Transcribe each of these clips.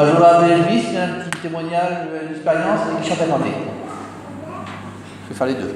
Un jour à l'église, il y a un petit témoignage, une expérience, et qui chante à canter. Je vais faire les deux.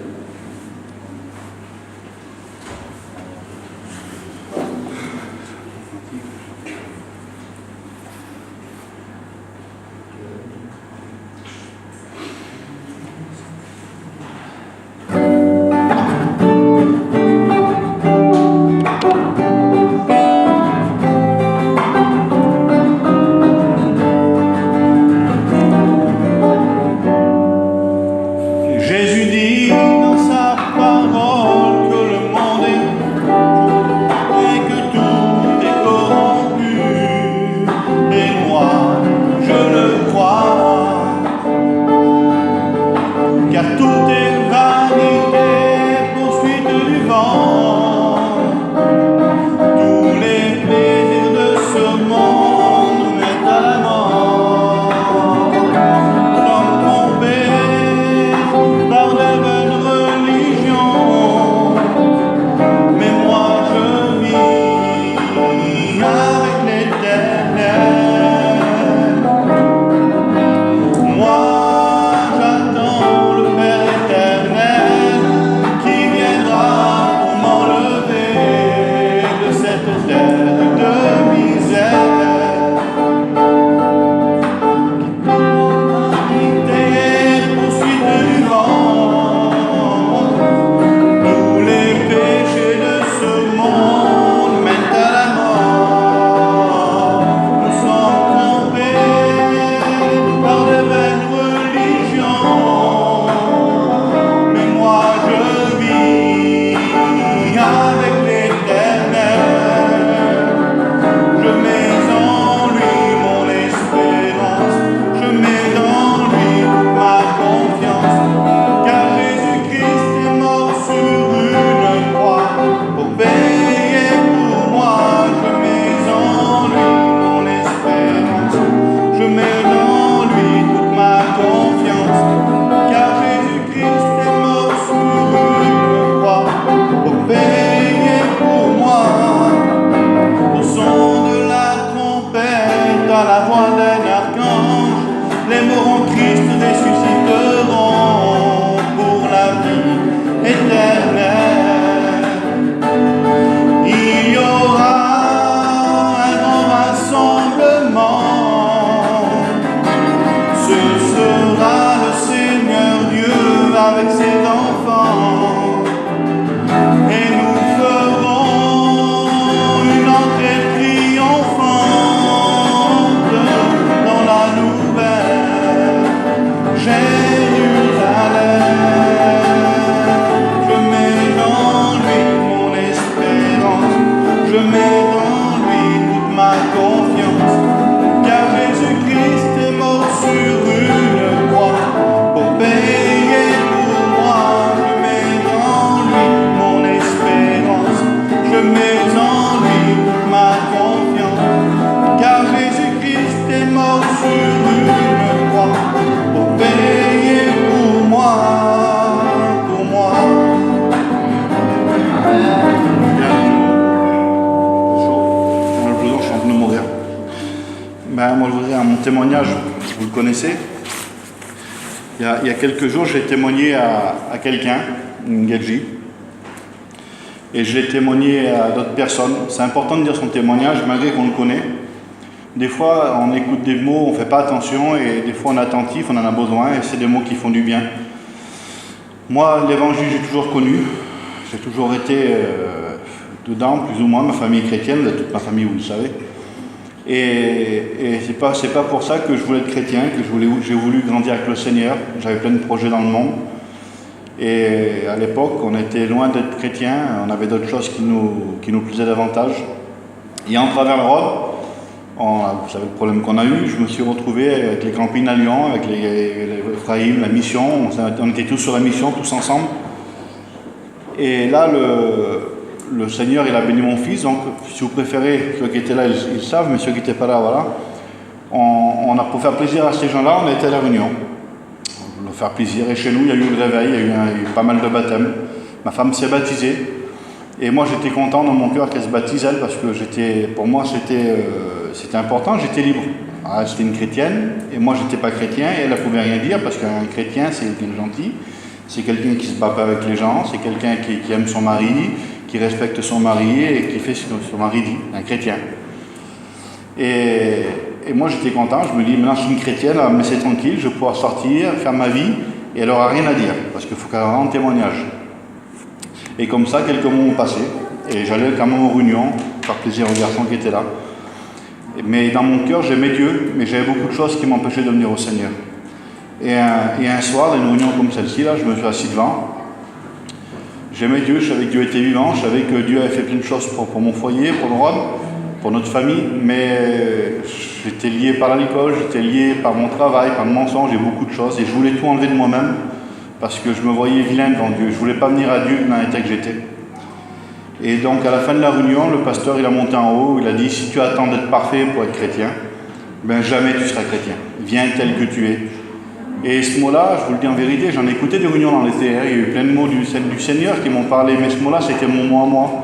Témoignage, vous le connaissez. Il y a quelques jours, j'ai témoigné à quelqu'un, une Gadji, et je l'ai témoigné à d'autres personnes. C'est important de dire son témoignage, malgré qu'on le connaît. Des fois, on écoute des mots, on ne fait pas attention, et des fois on est attentif, on en a besoin, et c'est des mots qui font du bien. Moi, l'évangile, j'ai toujours connu, j'ai toujours été dedans, plus ou moins, ma famille chrétienne, toute ma famille, vous le savez. Et c'est pas pour ça que je voulais être chrétien, que j'ai voulu grandir avec le Seigneur. J'avais plein de projets dans le monde. Et à l'époque, on était loin d'être chrétien, on avait d'autres choses qui nous plaisaient davantage. Et en travers l'Europe, vous savez le problème qu'on a eu, je me suis retrouvé avec les campings à Lyon, avec les Ephraïm, la mission, on était tous sur la mission, tous ensemble. Et là, le Seigneur, il a béni mon fils, donc si vous préférez, ceux qui étaient là, ils savent, mais ceux qui n'étaient pas là, voilà. On a, pour faire plaisir à ces gens-là, on a été à la réunion. Pour leur faire plaisir, et chez nous, il y a eu le réveil, il y a eu pas mal de baptêmes. Ma femme s'est baptisée, et moi j'étais content dans mon cœur qu'elle se baptise, elle, parce que pour moi c'était important, j'étais libre. Ah, c'était une chrétienne, et moi j'étais pas chrétien, et elle ne pouvait rien dire, parce qu'un chrétien c'est quelqu'un de gentil, c'est quelqu'un qui se bat pas avec les gens, c'est quelqu'un qui aime son mari, qui respecte son mari, et qui fait ce que son mari dit, un chrétien. Et moi j'étais content, je me dis, maintenant je suis une chrétienne, elle va me laisser tranquille, je vais pouvoir sortir, faire ma vie, et elle n'aura rien à dire, parce qu'il faut qu'elle rende témoignage. Et comme ça, quelques mois ont passé, et j'allais quand même aux réunions, faire plaisir aux garçons qui étaient là. Mais dans mon cœur, j'aimais Dieu, mais j'avais beaucoup de choses qui m'empêchaient de venir au Seigneur. Et un soir, dans une réunion comme celle-ci, là, je me suis assis devant. J'aimais Dieu, je savais que Dieu était vivant, je savais que Dieu avait fait plein de choses pour mon foyer, pour le Rhône, pour notre famille, mais j'étais lié par l'alcool, j'étais lié par mon travail, par le mensonge et beaucoup de choses, et je voulais tout enlever de moi-même, parce que je me voyais vilain devant Dieu. Je ne voulais pas venir à Dieu dans l'état que j'étais. Et donc à la fin de la réunion, le pasteur il a monté en haut, il a dit, si tu attends d'être parfait pour être chrétien, ben jamais tu seras chrétien. Viens tel que tu es. Et ce mot-là, je vous le dis en vérité, j'en ai écouté des réunions dans l'été, il y a eu plein de mots du Seigneur qui m'ont parlé, mais ce mot-là c'était mon mot à moi.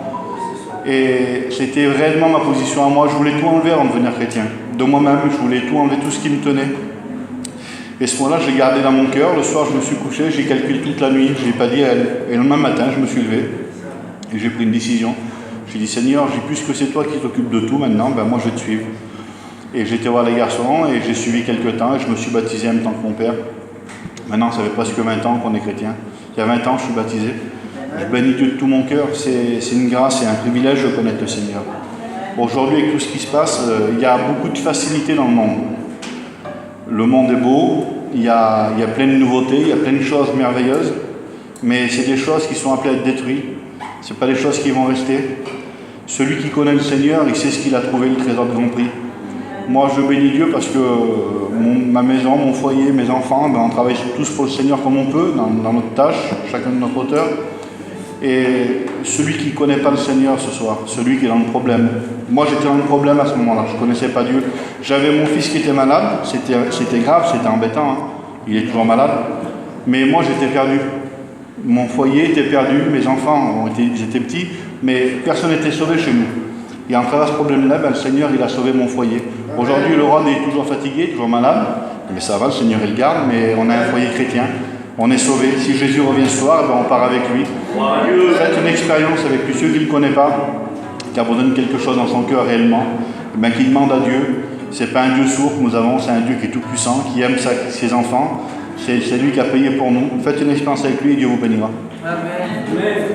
Et c'était réellement ma position à moi, je voulais tout enlever avant de devenir chrétien. De moi-même, je voulais tout enlever, tout ce qui me tenait. Et ce mot-là, je l'ai gardé dans mon cœur. Le soir, je me suis couché, j'ai calculé toute la nuit, je ne l'ai pas dit à elle. Et le lendemain matin, je me suis levé et j'ai pris une décision. J'ai dit, Seigneur, puisque c'est toi qui t'occupes de tout maintenant, ben moi je vais te suivre. Et j'ai été voir les garçons et j'ai suivi quelques temps et je me suis baptisé en même temps que mon père. Maintenant, ça fait presque 20 ans qu'on est chrétien. Il y a 20 ans, je suis baptisé. Je bénis Dieu de tout mon cœur. C'est une grâce et un privilège de connaître le Seigneur. Aujourd'hui, avec tout ce qui se passe, il y a beaucoup de facilité dans le monde. Le monde est beau, il y a plein de nouveautés, il y a plein de choses merveilleuses, mais c'est des choses qui sont appelées à être détruites. Ce n'est pas des choses qui vont rester. Celui qui connaît le Seigneur, il sait ce qu'il a trouvé, le trésor de grand prix. Moi, je bénis Dieu parce que ma maison, mon foyer, mes enfants, ben, on travaille tous pour le Seigneur comme on peut, dans notre tâche, chacun de notre hauteur. Et celui qui ne connaît pas le Seigneur ce soir, celui qui est dans le problème. Moi, j'étais dans le problème à ce moment-là, je ne connaissais pas Dieu. J'avais mon fils qui était malade, c'était grave, c'était embêtant, hein. Il est toujours malade. Mais moi, j'étais perdu. Mon foyer était perdu, mes enfants ils étaient petits, mais personne n'était sauvé chez nous. Et en travers ce problème-là, ben, le Seigneur, il a sauvé mon foyer. Aujourd'hui, le Rhône est toujours fatigué, toujours malade, mais ça va, le Seigneur, il le garde, mais on a un foyer chrétien. On est sauvé. Si Jésus revient ce soir, ben on part avec lui. Faites une expérience avec tous ceux qui ne le connaissent pas, qui a besoin de quelque chose dans son cœur réellement, ben, qui demande à Dieu. Ce n'est pas un Dieu sourd que nous avons, c'est un Dieu qui est tout-puissant, qui aime ses enfants. C'est lui qui a payé pour nous. Faites une expérience avec lui et Dieu vous bénira. Amen.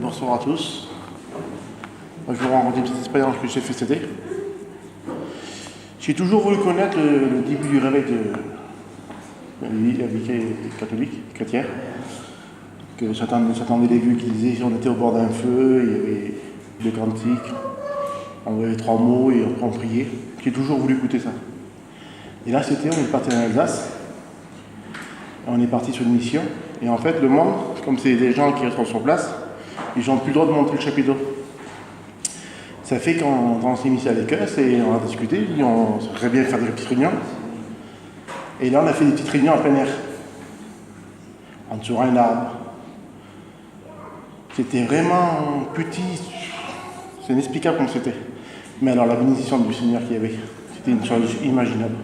Bonsoir à tous. Moi, je vais vous raconter une petite expérience que j'ai fait cet été. J'ai toujours voulu connaître le début du réveil la vie catholique, chrétien, que j'attendais les vues qui disaient on était au bord d'un feu, il y avait le cantique, on avait 3 mots et on priait. J'ai toujours voulu écouter ça. Et là, c'était, on est parti en Alsace, on est parti sur une mission, et en fait, le monde, comme c'est des gens qui restent sur place, ils n'ont plus le droit de monter le chapiteau. Ça fait qu'on s'est mis à l'Écosse et on a discuté, on serait bien faire des petites réunions. Et là, on a fait des petites réunions en plein air, en dessous un arbre. C'était vraiment petit, c'est inexplicable comme c'était. Mais alors, la bénédiction du Seigneur qu'il y avait, c'était une chose inimaginable.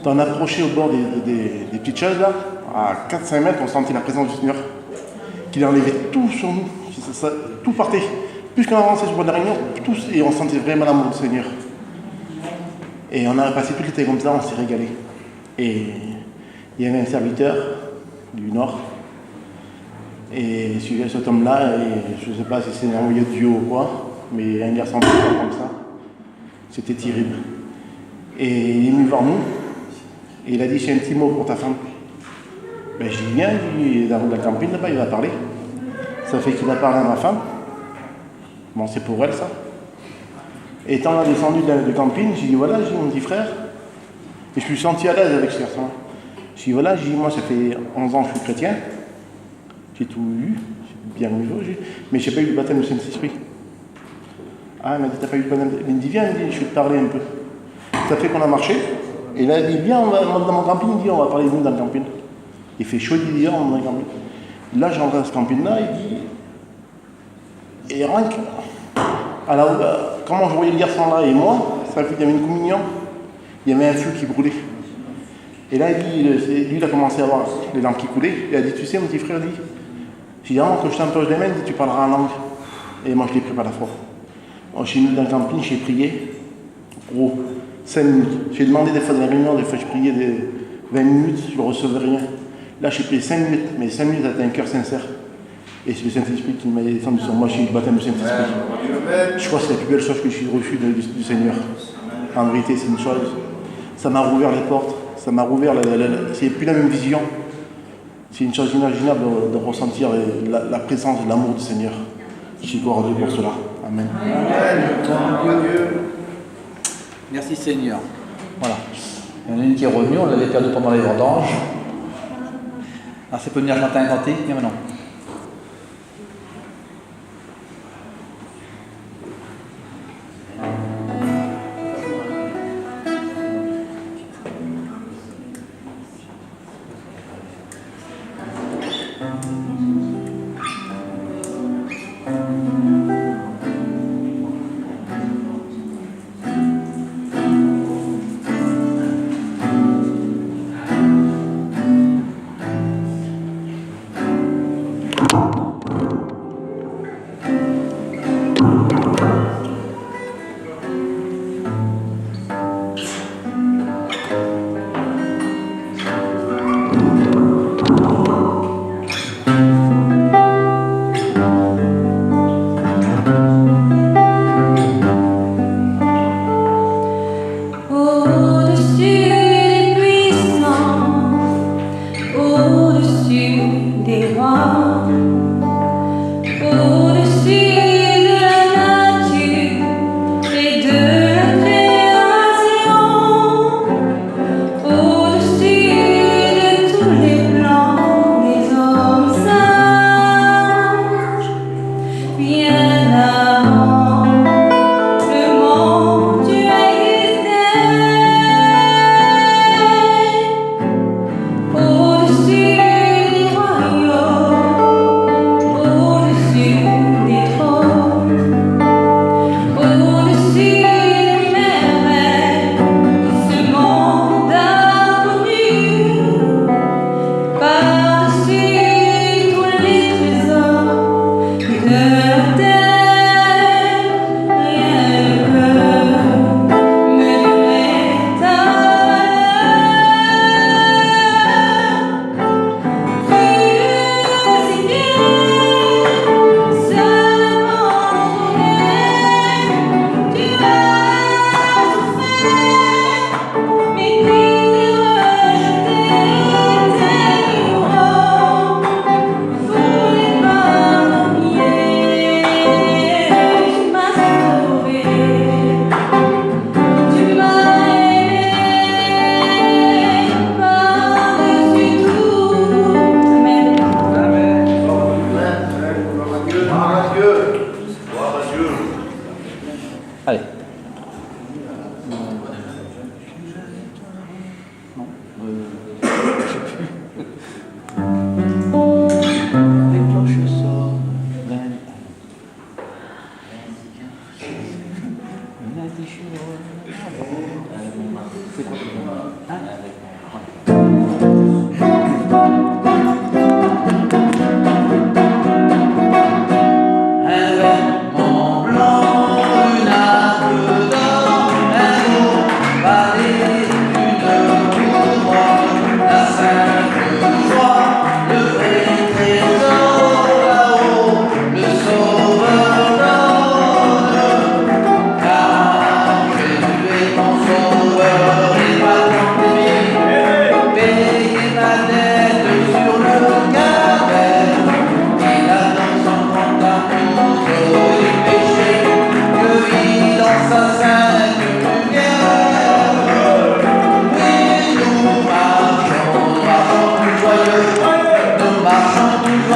D'en approcher au bord des petites choses là, à 4-5 mètres, on sentait la présence du Seigneur, qu'il enlevait tout sur nous, tout partait. Plus qu'on avançait sur la réunion, tous, et on sentait vraiment l'amour du Seigneur. Et on a passé tout l'été comme ça, on s'est régalé. Et il y avait un serviteur du Nord, et cet homme-là, je ne sais pas si c'est un envoyé de Dieu ou quoi, mais un garçon comme ça, c'était terrible. Et il est venu voir nous, et il a dit, j'ai un petit mot pour ta femme. Ben j'y viens, il est dans la campagne là-bas, il va parler. Ça fait qu'il a parlé à ma femme. Bon, c'est pour elle, ça. Et quand on a descendu de camping, j'ai dit, voilà, j'ai mon petit frère. Et je me suis senti à l'aise avec ce garçon. J'ai dit, voilà, moi, ça fait 11 ans que je suis chrétien. J'ai tout eu, j'ai bien niveau, mais je n'ai pas eu le baptême du Saint-Esprit. Ah, il m'a dit, t'as pas eu le baptême? Il me dit, viens, je vais te parler un peu. Ça fait qu'on a marché. Et là, il dit, viens, on va dans mon camping, il dit, on va parler de nous dans le camping. Il fait chaud, il dit, on va dans le camping. Là, je rentre dans ce camping-là, il dit, et rien que, comment je voyais le garçon là et moi, ça fait qu'il y avait une communion, il y avait un feu qui brûlait. Et là, lui, il a commencé à voir les lampes qui coulaient. Il a dit, tu sais, mon petit frère, j'ai dit, avant que je t'empoche les mains, tu parleras en langue. Et moi, je l'ai pris par la foi. Je suis venu dans le camping, j'ai prié, 5 minutes. J'ai demandé des fois dans les réunions, des fois je priais 20 minutes, je ne recevais rien. Là, j'ai prié 5 minutes, mais 5 minutes avec un cœur sincère. Et c'est le Saint-Esprit qui m'a descendu sur moi, j'ai eu le baptême du Saint-Esprit. Je crois que c'est la plus belle chose que j'ai reçue du Seigneur. En vérité, c'est une chose. Ça m'a rouvert les portes, ça m'a rouvert, c'est plus la même vision. C'est une chose inimaginable de ressentir la présence de l'amour du Seigneur. Je suis gloire à Dieu pour cela. Amen. Merci Seigneur. Voilà. Il y en a une qui est revenue, on l'avait perdue pendant les vendanges. Alors c'est peut venir chanter un cantique, viens maintenant.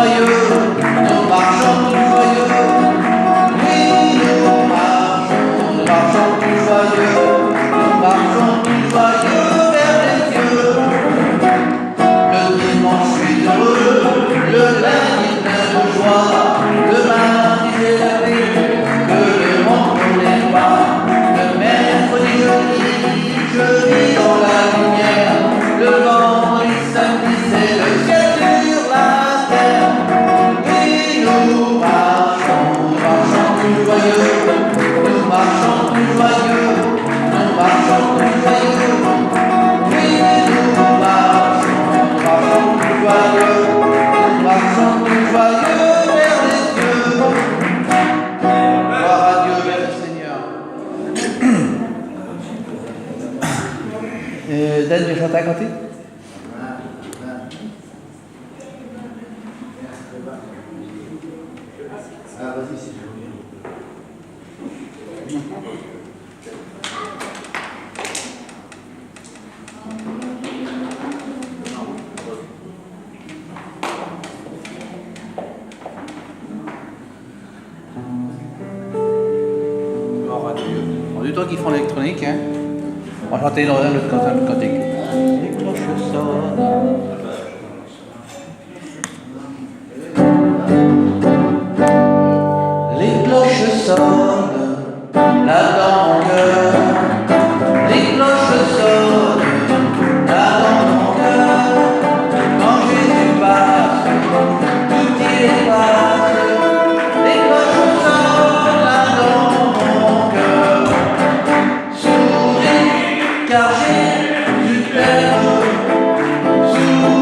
joyeux, nous marchons tous joyeux. Oui, nous marchons tous joyeux, nous marchons tous joyeux vers les cieux. Le dimanche, je suis heureux, le lundi plein de joie, le mardi, j'ai la paix, que le monde ne l'est pas. Le mercredi, je vis dans la lumière, le vendredi, samedi, c'est le ciel sur la terre. Oui, nous marchons tous joyeux, nous marchons tous joyeux, nous marchons tous joyeux. Oui, nous marchons tous joyeux, nous marchons tous joyeux vers les cieux. Gloire à Dieu, vers le Seigneur. Dan, tu chantes à côté? Ah, vas-y, c'est Gloire à Dieu. Bon, du temps qu'ils font l'électronique, hein. On va chanter dans un autre cantique. Les cloches sonnent. Les cloches sonnent, là dans mon cœur. Les cloches sonnent, là dans mon cœur. Quand Jésus passe, tout y efface. Les cloches sonnent, là dans mon cœur. Souris, car Jésus t'aime. Souris,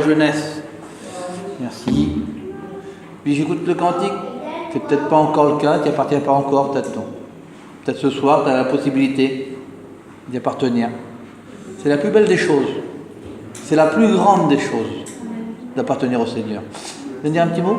jeunesse. Merci. Puis j'écoute le cantique. C'est peut-être pas encore le cas, tu n'y appartiens pas encore, peut-être non. Peut-être ce soir, tu as la possibilité d'y appartenir. C'est la plus belle des choses. C'est la plus grande des choses d'appartenir au Seigneur. Vous voulez dire un petit mot?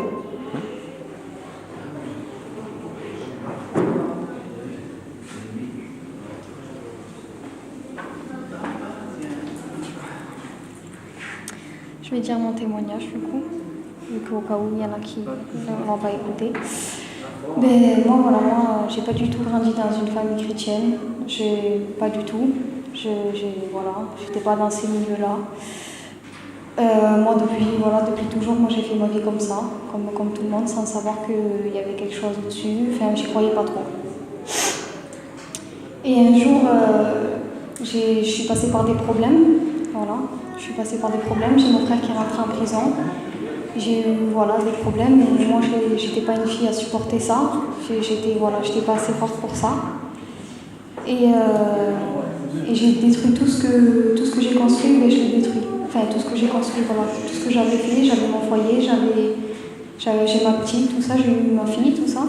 Je vais dire mon témoignage du coup, vu qu'au cas où il y en a qui ne vont pas écouter. Ben, moi, j'ai pas du tout grandi dans une famille chrétienne. Pas du tout. J'étais pas dans ces milieux-là. Moi, depuis toujours, j'ai fait ma vie comme ça, comme tout le monde, sans savoir qu'il y avait quelque chose au-dessus. Enfin, j'y croyais pas trop. Et un jour, je suis passée par des problèmes. Voilà. Je suis passée par des problèmes. J'ai mon frère qui est rentré en prison. J'ai eu des problèmes. Et moi, j'étais pas une fille à supporter ça. J'étais pas assez forte pour ça. Et j'ai détruit tout ce que j'ai construit, mais je l'ai détruit. Enfin, tout ce que j'ai construit, tout ce que j'avais fait, j'avais mon foyer, j'ai ma petite, tout ça, j'ai eu ma fille, tout ça.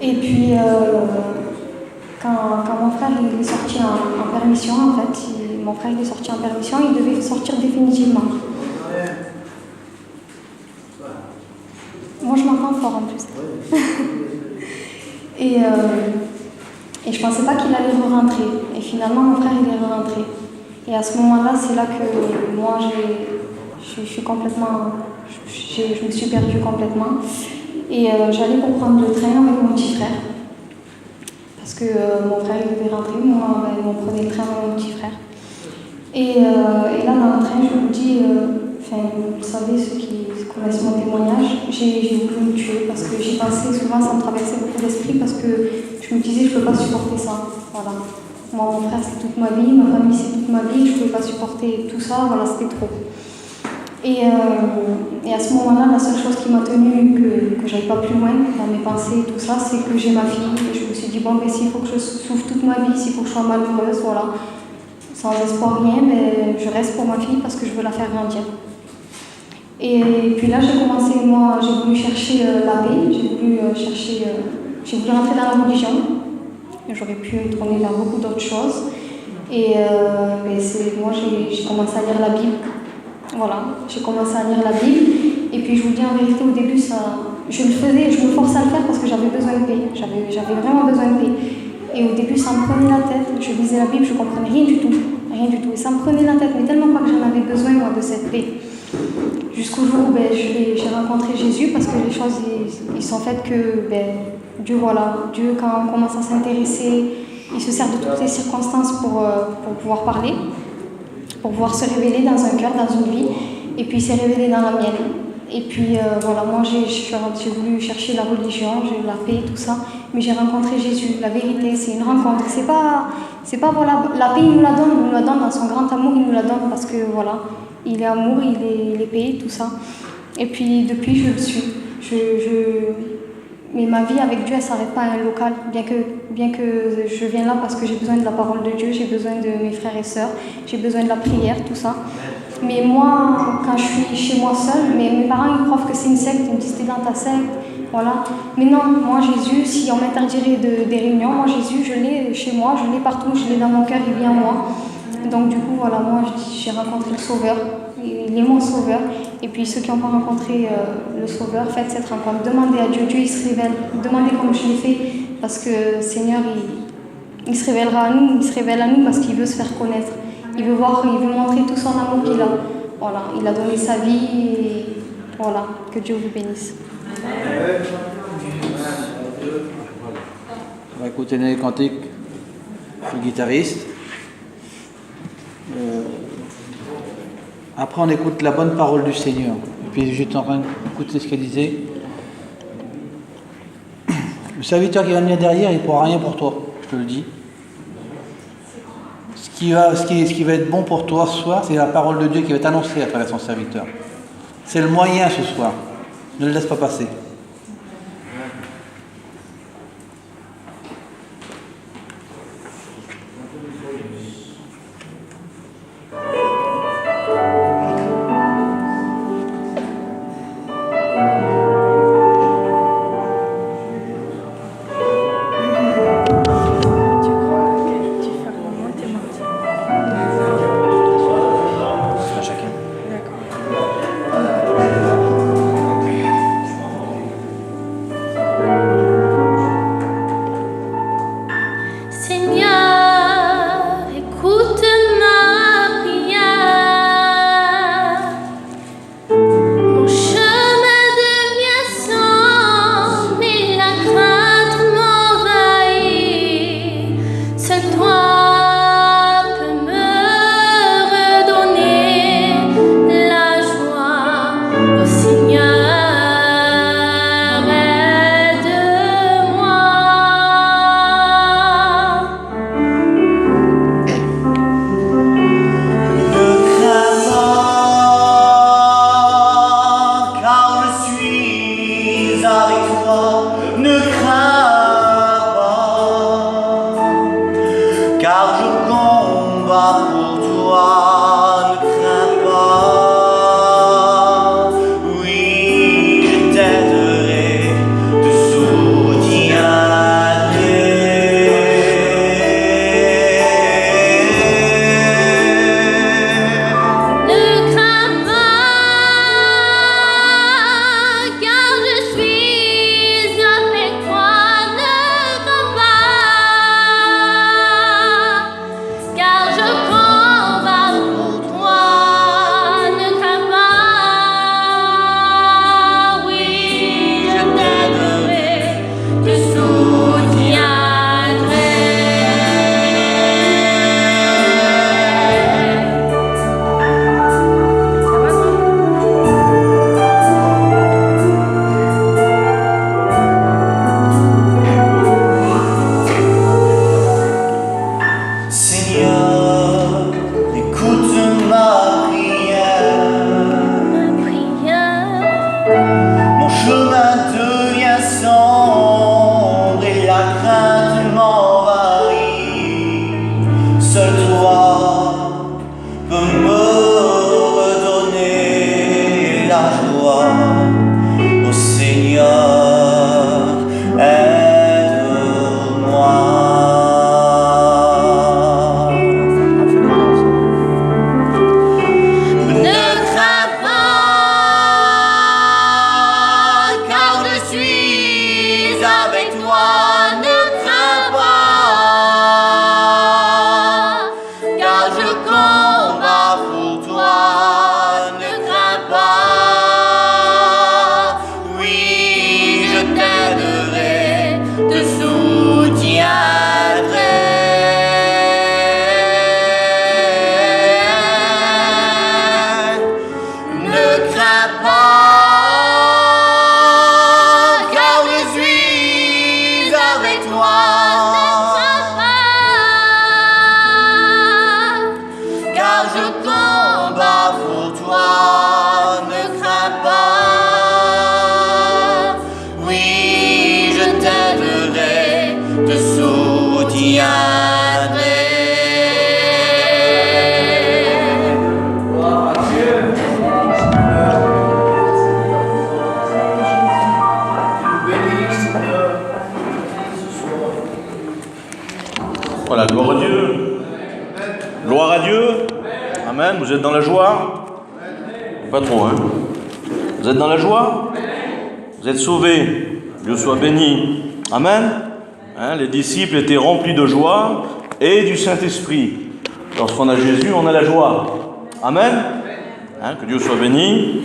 Et puis, quand mon frère il est sorti en permission, en fait, il devait sortir définitivement. Moi, je m'entends fort en plus. Et je pensais pas qu'il allait re-rentrer. Et finalement, mon frère, il est re-rentré. Et à ce moment-là, c'est là que moi, je suis complètement... Je me suis perdue complètement. Et j'allais pour prendre le train avec mon petit frère. Parce que mon frère, il devait rentrer. Moi, on prenait le train avec mon petit frère. Et là, dans le train, je vous dis... vous savez, ceux qui connaissent mon témoignage, j'ai voulu me tuer parce que j'y pensais souvent, ça me traversait beaucoup d'esprit parce que je me disais, je ne peux pas supporter ça. Voilà. Moi, mon frère, c'est toute ma vie, ma famille, c'est toute ma vie, je ne pouvais pas supporter tout ça, c'était trop. Et à ce moment-là, la seule chose qui m'a tenue que j'aille pas plus loin dans mes pensées et tout ça, c'est que j'ai ma fille. Et je me suis dit, s'il faut que je souffre toute ma vie, s'il faut que je sois malheureuse, sans espoir, rien, mais je reste pour ma fille parce que je veux la faire grandir. Et puis là, j'ai voulu chercher la paix, j'ai voulu rentrer dans la religion. J'aurais pu tourner vers beaucoup d'autres choses. Et moi, j'ai commencé à lire la Bible. Voilà, j'ai commencé à lire la Bible. Et puis, je vous dis en vérité, au début, je me forçais à le faire parce que j'avais besoin de paix. J'avais vraiment besoin de paix. Et au début, ça me prenait la tête. Je lisais la Bible, je ne comprenais rien du tout. Rien du tout. Et ça me prenait la tête, mais tellement pas que j'en avais besoin, moi, de cette paix. Jusqu'au jour où j'ai rencontré Jésus, parce que les choses, ils sont faites que Dieu, quand on commence à s'intéresser, il se sert de toutes les circonstances pour pouvoir parler, pour pouvoir se révéler dans un cœur, dans une vie, et puis il s'est révélé dans la mienne. Et puis moi j'ai voulu chercher la religion, j'ai eu la paix, tout ça, mais j'ai rencontré Jésus. La vérité, c'est une rencontre. C'est pas la paix, il nous la donne dans son grand amour, il nous la donne parce que il est amour, il est paix, tout ça. Et puis depuis, je le suis. Mais ma vie avec Dieu, elle ne s'arrête pas à un local, bien que je viens là parce que j'ai besoin de la parole de Dieu, j'ai besoin de mes frères et sœurs, j'ai besoin de la prière, tout ça. Mais moi, quand je suis chez moi seule, mes parents ils croient que c'est une secte, ils me disent t'es dans ta secte, voilà. Mais non, moi Jésus, si on m'interdirait des réunions, moi Jésus, je l'ai chez moi, je l'ai partout, je l'ai dans mon cœur, il vient en moi. Donc du coup, moi j'ai rencontré le Sauveur, il est mon Sauveur. Et puis ceux qui n'ont pas rencontré le Sauveur, faites cette rencontre, demandez à Dieu, Dieu il se révèle, demandez comme je l'ai fait, parce que le Seigneur, il se révélera à nous, il se révèle à nous parce qu'il veut se faire connaître. Il veut montrer tout son amour qu'il a. Voilà, il a donné sa vie et voilà, que Dieu vous bénisse. On va écouter les cantiques du guitariste. Après, on écoute la bonne parole du Seigneur. Et puis, j'étais en train d'écouter ce qu'elle disait. Le serviteur qui va venir derrière, il ne pourra rien pour toi, je te le dis. Ce qui va être bon pour toi ce soir, c'est la parole de Dieu qui va être annoncée à travers son serviteur. C'est le moyen ce soir. Ne le laisse pas passer. toi, ne crains pas, car je combats pour toi, ne crains pas. Oui, je t'aiderai, te soutiendrai. Ne crains pas, car je suis avec toi. Ne crains pas, car je combats pour toi. Ne crains pas, oui, je t'aiderai, te Seigneur, écoute ma prière. Mon chemin devient sombre et la crainte m'envahit. Seul toi peux me redonner la joie. Ô Seigneur, aide-moi. Ne crains pas, car je suis avec toi. Ne crains pas, car je combats pour toi. Ne crains pas, oui, je t'aiderai, te soutiendrai. Ne crains pas, car je suis avec toi. Ne crains pas, car je combats pour toi. Ne crains pas, oui, je t'aiderai, te soutiendrai. Voilà, gloire à Dieu. Gloire à Dieu. Amen. Vous êtes dans la joie? Pas trop, hein? Vous êtes dans la joie? Vous êtes sauvés. Dieu soit béni. Amen. Hein, les disciples étaient remplis de joie et du Saint-Esprit. Lorsqu'on a Jésus, on a la joie. Amen. Hein, que Dieu soit béni.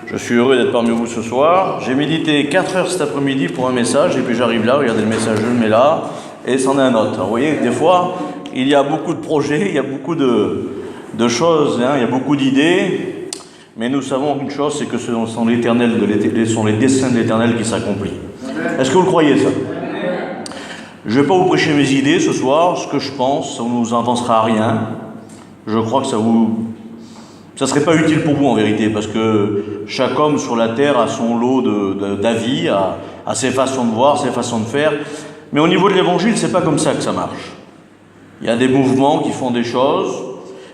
Je suis heureux d'être parmi vous ce soir. J'ai médité 4 heures cet après-midi pour un message, et puis j'arrive là, regardez le message, je le mets là, et c'en est un autre. Vous voyez, des fois, il y a beaucoup de projets, il y a beaucoup de choses, hein, il y a beaucoup d'idées, mais nous savons une chose, c'est que ce sont les desseins de l'Éternel qui s'accomplissent. Est-ce que vous le croyez, ça? Je ne vais pas vous prêcher mes idées ce soir, ce que je pense, ça ne nous avancera à rien. Je crois que ça ne serait pas utile pour vous en vérité, parce que chaque homme sur la terre a son lot d'avis, a ses façons de voir, ses façons de faire. Mais au niveau de l'évangile, c'est pas comme ça que ça marche. Il y a des mouvements qui font des choses,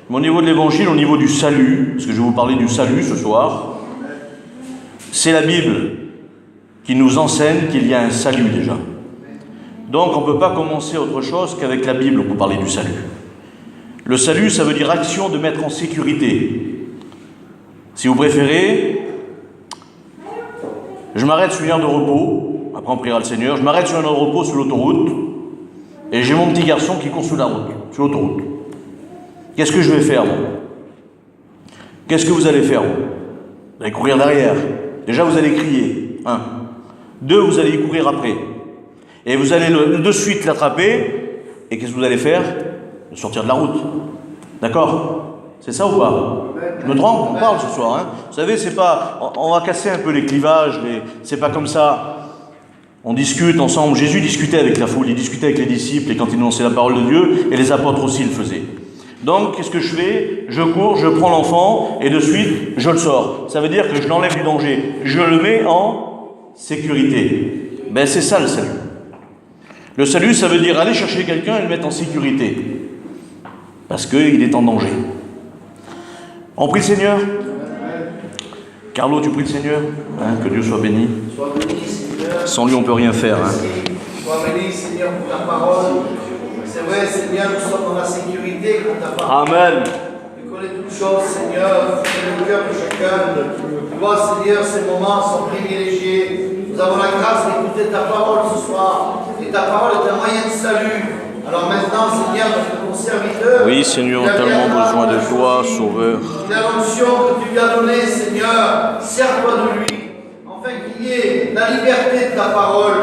mais au niveau de l'évangile, au niveau du salut, parce que je vais vous parler du salut ce soir, c'est la Bible qui nous enseigne qu'il y a un salut déjà. Donc on ne peut pas commencer autre chose qu'avec la Bible pour parler du salut. Le salut, ça veut dire action de mettre en sécurité. Si vous préférez, je m'arrête sur une heure de repos, après on priera le Seigneur, je m'arrête sur une heure de repos sur l'autoroute, et j'ai mon petit garçon qui court sur la route, sur l'autoroute. Qu'est-ce que je vais faire, moi? Qu'est-ce que vous allez faire, moi? Vous allez courir derrière. Déjà, vous allez crier. 1. 2, vous allez y courir après. Et vous allez de suite l'attraper, et qu'est-ce que vous allez faire? Sortir de la route. D'accord? C'est ça ou pas? Je me trompe? On parle ce soir, hein? Vous savez, c'est pas... On va casser un peu les clivages, c'est pas comme ça. On discute ensemble. Jésus discutait avec la foule, il discutait avec les disciples, et quand il annonçait la parole de Dieu, et les apôtres aussi le faisaient. Donc, qu'est-ce que je fais? Je cours, je prends l'enfant, et de suite, je le sors. Ça veut dire que je l'enlève du danger. Je le mets en sécurité. Ben c'est ça le salut. Le salut, ça veut dire aller chercher quelqu'un et le mettre en sécurité. Parce qu'il est en danger. On prie le Seigneur. Carlo, tu pries le Seigneur, hein, que Dieu soit béni. Sois béni, Seigneur. Sans lui, on ne peut rien faire. Hein. Sois béni, Seigneur, pour ta parole. C'est vrai, Seigneur, nous sommes dans la sécurité pour ta parole. Amen. Tu connais toutes choses, Seigneur. Tu connais le cœur de chacun. Tu vois, Seigneur, ces moments sont privilégiés. Nous avons la grâce d'écouter ta parole ce soir. Et ta parole est un moyen de salut. Alors maintenant, Seigneur, notre serviteur. Oui, Seigneur, on a tellement besoin de toi, Sauveur. La l'onction que tu lui as donnée, Seigneur, sers-toi de lui. Afin qu'il y ait la liberté de ta parole.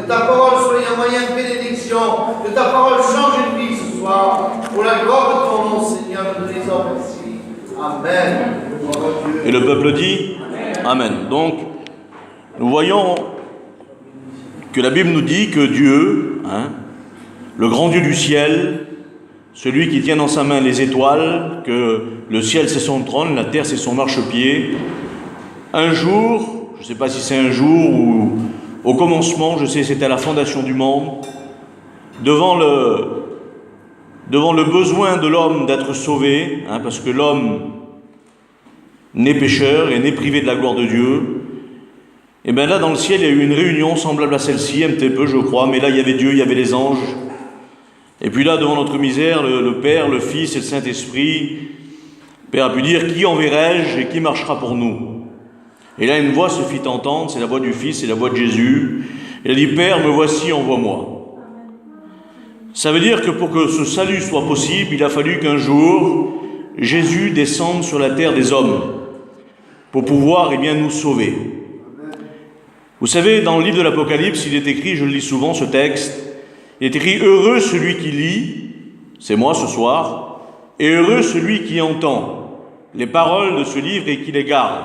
Que ta parole soit un moyen de bénédiction. Que ta parole change une vie ce soir. Pour la gloire de ton nom, Seigneur, nous te disons merci. Amen. Gloire à Dieu. Et le peuple dit Amen. Donc, nous voyons que la Bible nous dit que Dieu, hein, le grand Dieu du ciel, celui qui tient dans sa main les étoiles, que le ciel c'est son trône, la terre c'est son marchepied, un jour, je ne sais pas si c'est un jour ou au commencement, je sais c'était à la fondation du monde, devant le besoin de l'homme d'être sauvé, hein, parce que l'homme n'est pécheur et n'est privé de la gloire de Dieu, et bien là dans le ciel il y a eu une réunion semblable à celle-ci, un petit peu je crois, mais là il y avait Dieu, il y avait les anges, et puis là devant notre misère, le Père, le Fils et le Saint-Esprit, le Père a pu dire qui enverrai-je et qui marchera pour nous. Et là une voix se fit entendre, c'est la voix du Fils, c'est la voix de Jésus, il a dit Père me voici, envoie-moi. Ça veut dire que pour que ce salut soit possible, il a fallu qu'un jour Jésus descende sur la terre des hommes pour pouvoir nous sauver. Vous savez, dans le livre de l'Apocalypse, il est écrit, je le lis souvent ce texte, il est écrit « Heureux celui qui lit », c'est moi ce soir, « et heureux celui qui entend les paroles de ce livre et qui les garde ».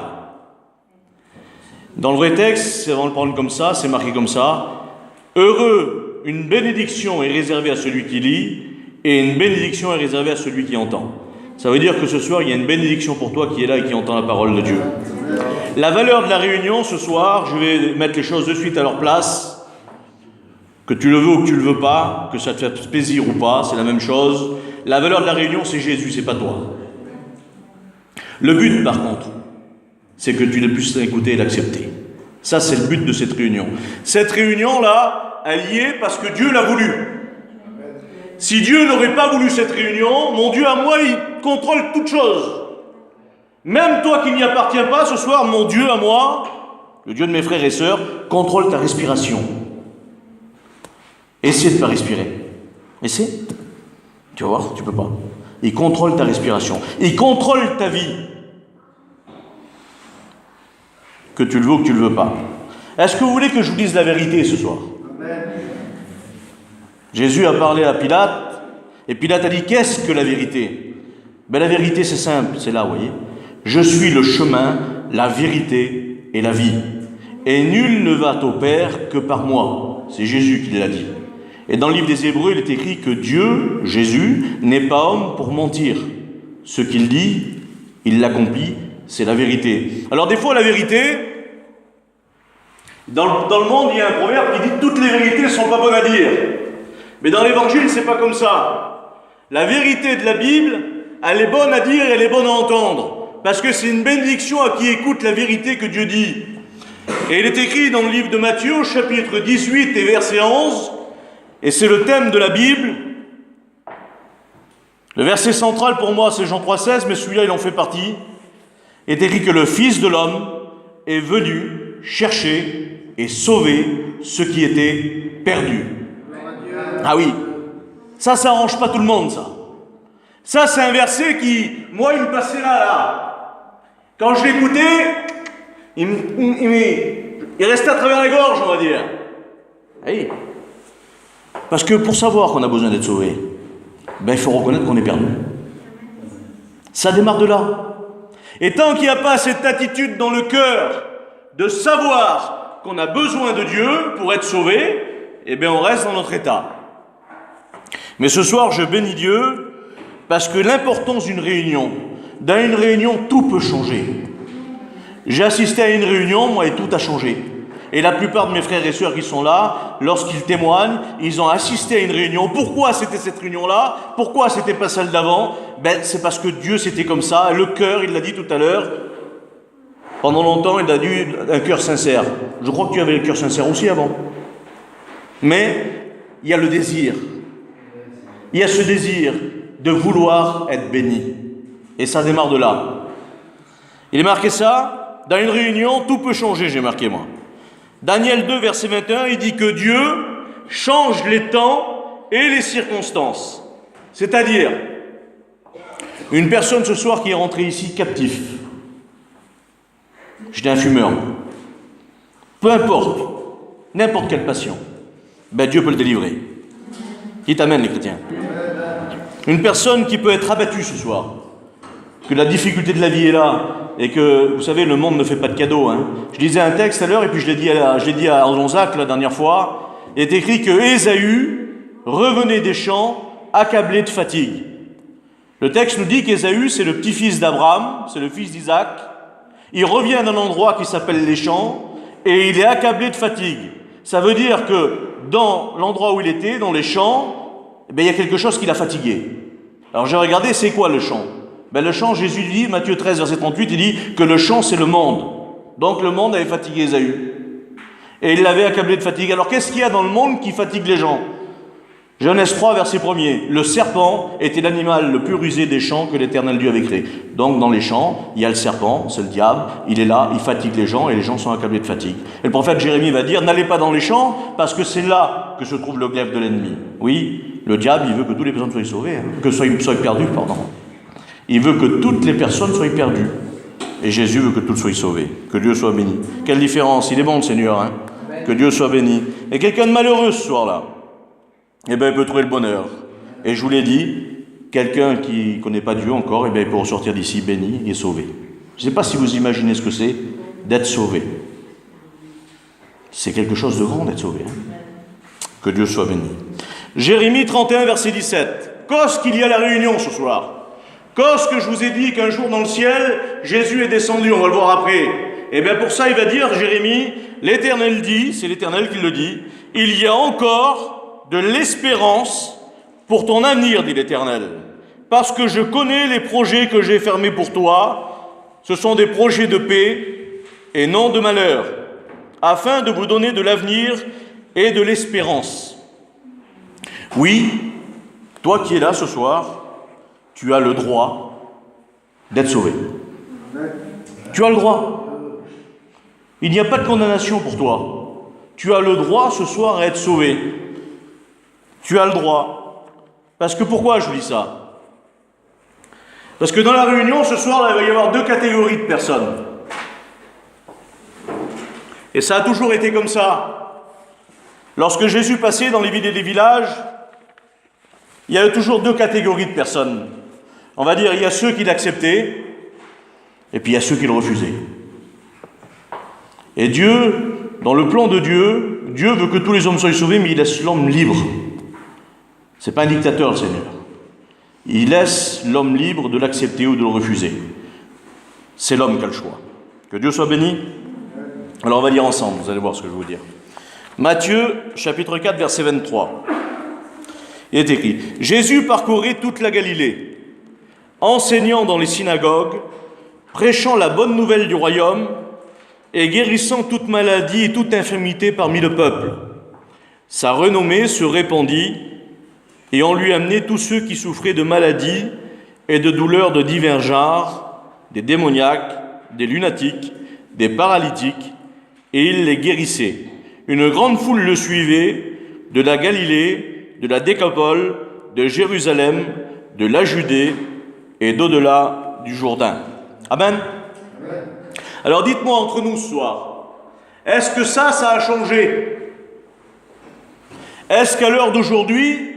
Dans le vrai texte, avant de le prendre comme ça, c'est marqué comme ça, « Heureux, une bénédiction est réservée à celui qui lit, et une bénédiction est réservée à celui qui entend ». Ça veut dire que ce soir, il y a une bénédiction pour toi qui est là et qui entend la parole de Dieu. La valeur de la réunion ce soir, je vais mettre les choses de suite à leur place, que tu le veux ou que tu le veux pas, que ça te fait plaisir ou pas, c'est la même chose. La valeur de la réunion, c'est Jésus, c'est pas toi. Le but, par contre, c'est que tu puisses l'écouter et l'accepter. Ça, c'est le but de cette réunion. Cette réunion-là, elle y est parce que Dieu l'a voulu. Si Dieu n'aurait pas voulu cette réunion, mon Dieu à moi, il contrôle toutes choses. Même toi qui n'y appartiens pas, ce soir, mon Dieu à moi, le Dieu de mes frères et sœurs, contrôle ta respiration. Essaie de ne pas respirer. Essaie. Tu vas voir, tu ne peux pas. Il contrôle ta respiration. Il contrôle ta vie. Que tu le veux ou que tu ne le veux pas. Est-ce que vous voulez que je vous dise la vérité ce soir? Amen. Jésus a parlé à Pilate, et Pilate a dit, qu'est-ce que la vérité? Ben la vérité c'est simple, c'est là, vous voyez. Je suis le chemin, la vérité et la vie. Et nul ne va au Père que par moi. C'est Jésus qui l'a dit. Et dans le livre des Hébreux, il est écrit que Dieu, Jésus, n'est pas homme pour mentir. Ce qu'il dit, il l'accomplit, c'est la vérité. Alors des fois, la vérité, dans le monde, il y a un proverbe qui dit « Toutes les vérités ne sont pas bonnes à dire ». Mais dans l'Évangile, c'est pas comme ça. La vérité de la Bible, elle est bonne à dire et elle est bonne à entendre. Parce que c'est une bénédiction à qui écoute la vérité que Dieu dit. Et il est écrit dans le livre de Matthieu, chapitre 18 et verset 11, et c'est le thème de la Bible. Le verset central pour moi, c'est Jean 3,16, mais celui-là, il en fait partie. Il est écrit que le Fils de l'homme est venu chercher et sauver ceux qui étaient perdus. Ah oui, ça arrange pas tout le monde, ça. Ça, c'est un verset qui, moi, il me passait là. Quand je l'écoutais, il restait à travers la gorge, on va dire. Oui. Parce que pour savoir qu'on a besoin d'être sauvé, ben, il faut reconnaître qu'on est perdu. Ça démarre de là. Et tant qu'il n'y a pas cette attitude dans le cœur de savoir qu'on a besoin de Dieu pour être sauvé, eh bien, on reste dans notre état. Mais ce soir, je bénis Dieu parce que l'importance d'une réunion, dans une réunion, tout peut changer. J'ai assisté à une réunion, moi, et tout a changé. Et la plupart de mes frères et sœurs qui sont là, lorsqu'ils témoignent, ils ont assisté à une réunion. Pourquoi c'était cette réunion-là? Pourquoi c'était pas celle d'avant? C'est parce que Dieu c'était comme ça. Le cœur, il l'a dit tout à l'heure, pendant longtemps, il a eu un cœur sincère. Je crois que tu avais le cœur sincère aussi avant. Mais il y a le désir. Il y a ce désir de vouloir être béni. Et ça démarre de là. Il est marqué ça, dans une réunion, tout peut changer, j'ai marqué moi. Daniel 2, verset 21, il dit que Dieu change les temps et les circonstances. C'est-à-dire, une personne ce soir qui est rentrée ici captif. J'étais un fumeur. Peu importe, n'importe quelle passion. Dieu peut le délivrer. Qui t'amène les chrétiens? Une personne qui peut être abattue ce soir, que la difficulté de la vie est là, et que, vous savez, le monde ne fait pas de cadeaux. Je lisais un texte à l'heure, et puis je l'ai dit à Anzonzac la dernière fois, il est écrit que Ésaü revenait des champs accablé de fatigue. Le texte nous dit qu'Ésaü, c'est le petit-fils d'Abraham, c'est le fils d'Isaac. Il revient d'un endroit qui s'appelle les champs, et il est accablé de fatigue. Ça veut dire que dans l'endroit où il était, dans les champs, il y a quelque chose qui l'a fatigué. Alors j'ai regardé, c'est quoi le champ? Le champ, Jésus dit, Matthieu 13, verset 38, il dit que le champ, c'est le monde. Donc le monde avait fatigué Ésaü. Et il l'avait accablé de fatigue. Alors qu'est-ce qu'il y a dans le monde qui fatigue les gens? Genèse 3, verset 1er. Le serpent était l'animal le plus rusé des champs que l'Éternel Dieu avait créé. Donc dans les champs, il y a le serpent, c'est le diable. Il est là, il fatigue les gens et les gens sont accablés de fatigue. Et le prophète Jérémie va dire, n'allez pas dans les champs parce que c'est là que se trouve le glaive de l'ennemi. Oui, le diable, il veut que toutes les personnes soient sauvées, soient perdues, pardon. Il veut que toutes les personnes soient perdues. Et Jésus veut que toutes soient sauvées. Que Dieu soit béni. Quelle différence, il est bon le Seigneur, Que Dieu soit béni. Et quelqu'un de malheureux ce soir-là, il peut trouver le bonheur. Et je vous l'ai dit, quelqu'un qui ne connaît pas Dieu encore, il peut ressortir d'ici béni et sauvé. Je ne sais pas si vous imaginez ce que c'est d'être sauvé. C'est quelque chose de grand d'être sauvé. Que Dieu soit béni. Jérémie 31, verset 17. Qu'est-ce qu'il y a à la réunion ce soir? Qu'est-ce que je vous ai dit qu'un jour dans le ciel, Jésus est descendu, on va le voir après. Et bien pour ça, il va dire, Jérémie, l'Éternel dit, c'est l'Éternel qui le dit, il y a encore de l'espérance pour ton avenir, dit l'Éternel. Parce que je connais les projets que j'ai fermés pour toi, ce sont des projets de paix et non de malheur, afin de vous donner de l'avenir et de l'espérance. Oui, toi qui es là ce soir, tu as le droit d'être sauvé. Tu as le droit. Il n'y a pas de condamnation pour toi. Tu as le droit ce soir à être sauvé. Tu as le droit. Parce que pourquoi je vous dis ça? Parce que dans la réunion ce soir, il va y avoir deux catégories de personnes. Et ça a toujours été comme ça. Lorsque Jésus passait dans les villes et les villages, il y avait toujours deux catégories de personnes. On va dire, il y a ceux qui l'acceptaient, et puis il y a ceux qui le refusaient. Et Dieu, dans le plan de Dieu, Dieu veut que tous les hommes soient sauvés, mais il laisse l'homme libre. C'est pas un dictateur, le Seigneur. Il laisse l'homme libre de l'accepter ou de le refuser. C'est l'homme qui a le choix. Que Dieu soit béni. Alors on va lire ensemble, vous allez voir ce que je vais vous dire. Matthieu, chapitre 4, verset 23. Il est écrit, Jésus parcourait toute la Galilée, enseignant dans les synagogues, prêchant la bonne nouvelle du royaume et guérissant toute maladie et toute infirmité parmi le peuple. Sa renommée se répandit et on lui amenait tous ceux qui souffraient de maladies et de douleurs de divers genres, des démoniaques, des lunatiques, des paralytiques, et il les guérissait. Une grande foule le suivait de la Galilée, de la Décapole, de Jérusalem, de la Judée et d'au-delà du Jourdain. Amen. Alors dites-moi entre nous ce soir, est-ce que ça a changé? Est-ce qu'à l'heure d'aujourd'hui,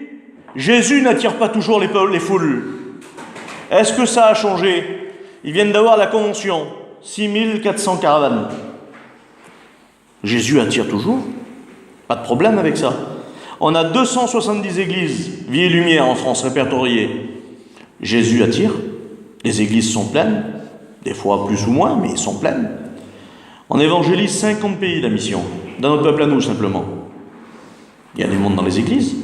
Jésus n'attire pas toujours les foules? Est-ce que ça a changé? Ils viennent d'avoir la convention, 6400 caravanes. Jésus attire toujours, pas de problème avec ça. On a 270 églises, Vie et Lumière en France, répertoriées. Jésus attire, les églises sont pleines, des fois plus ou moins, mais ils sont pleines. On évangélise 50 pays, la mission, dans notre peuple à nous, simplement. Il y a des mondes dans les églises.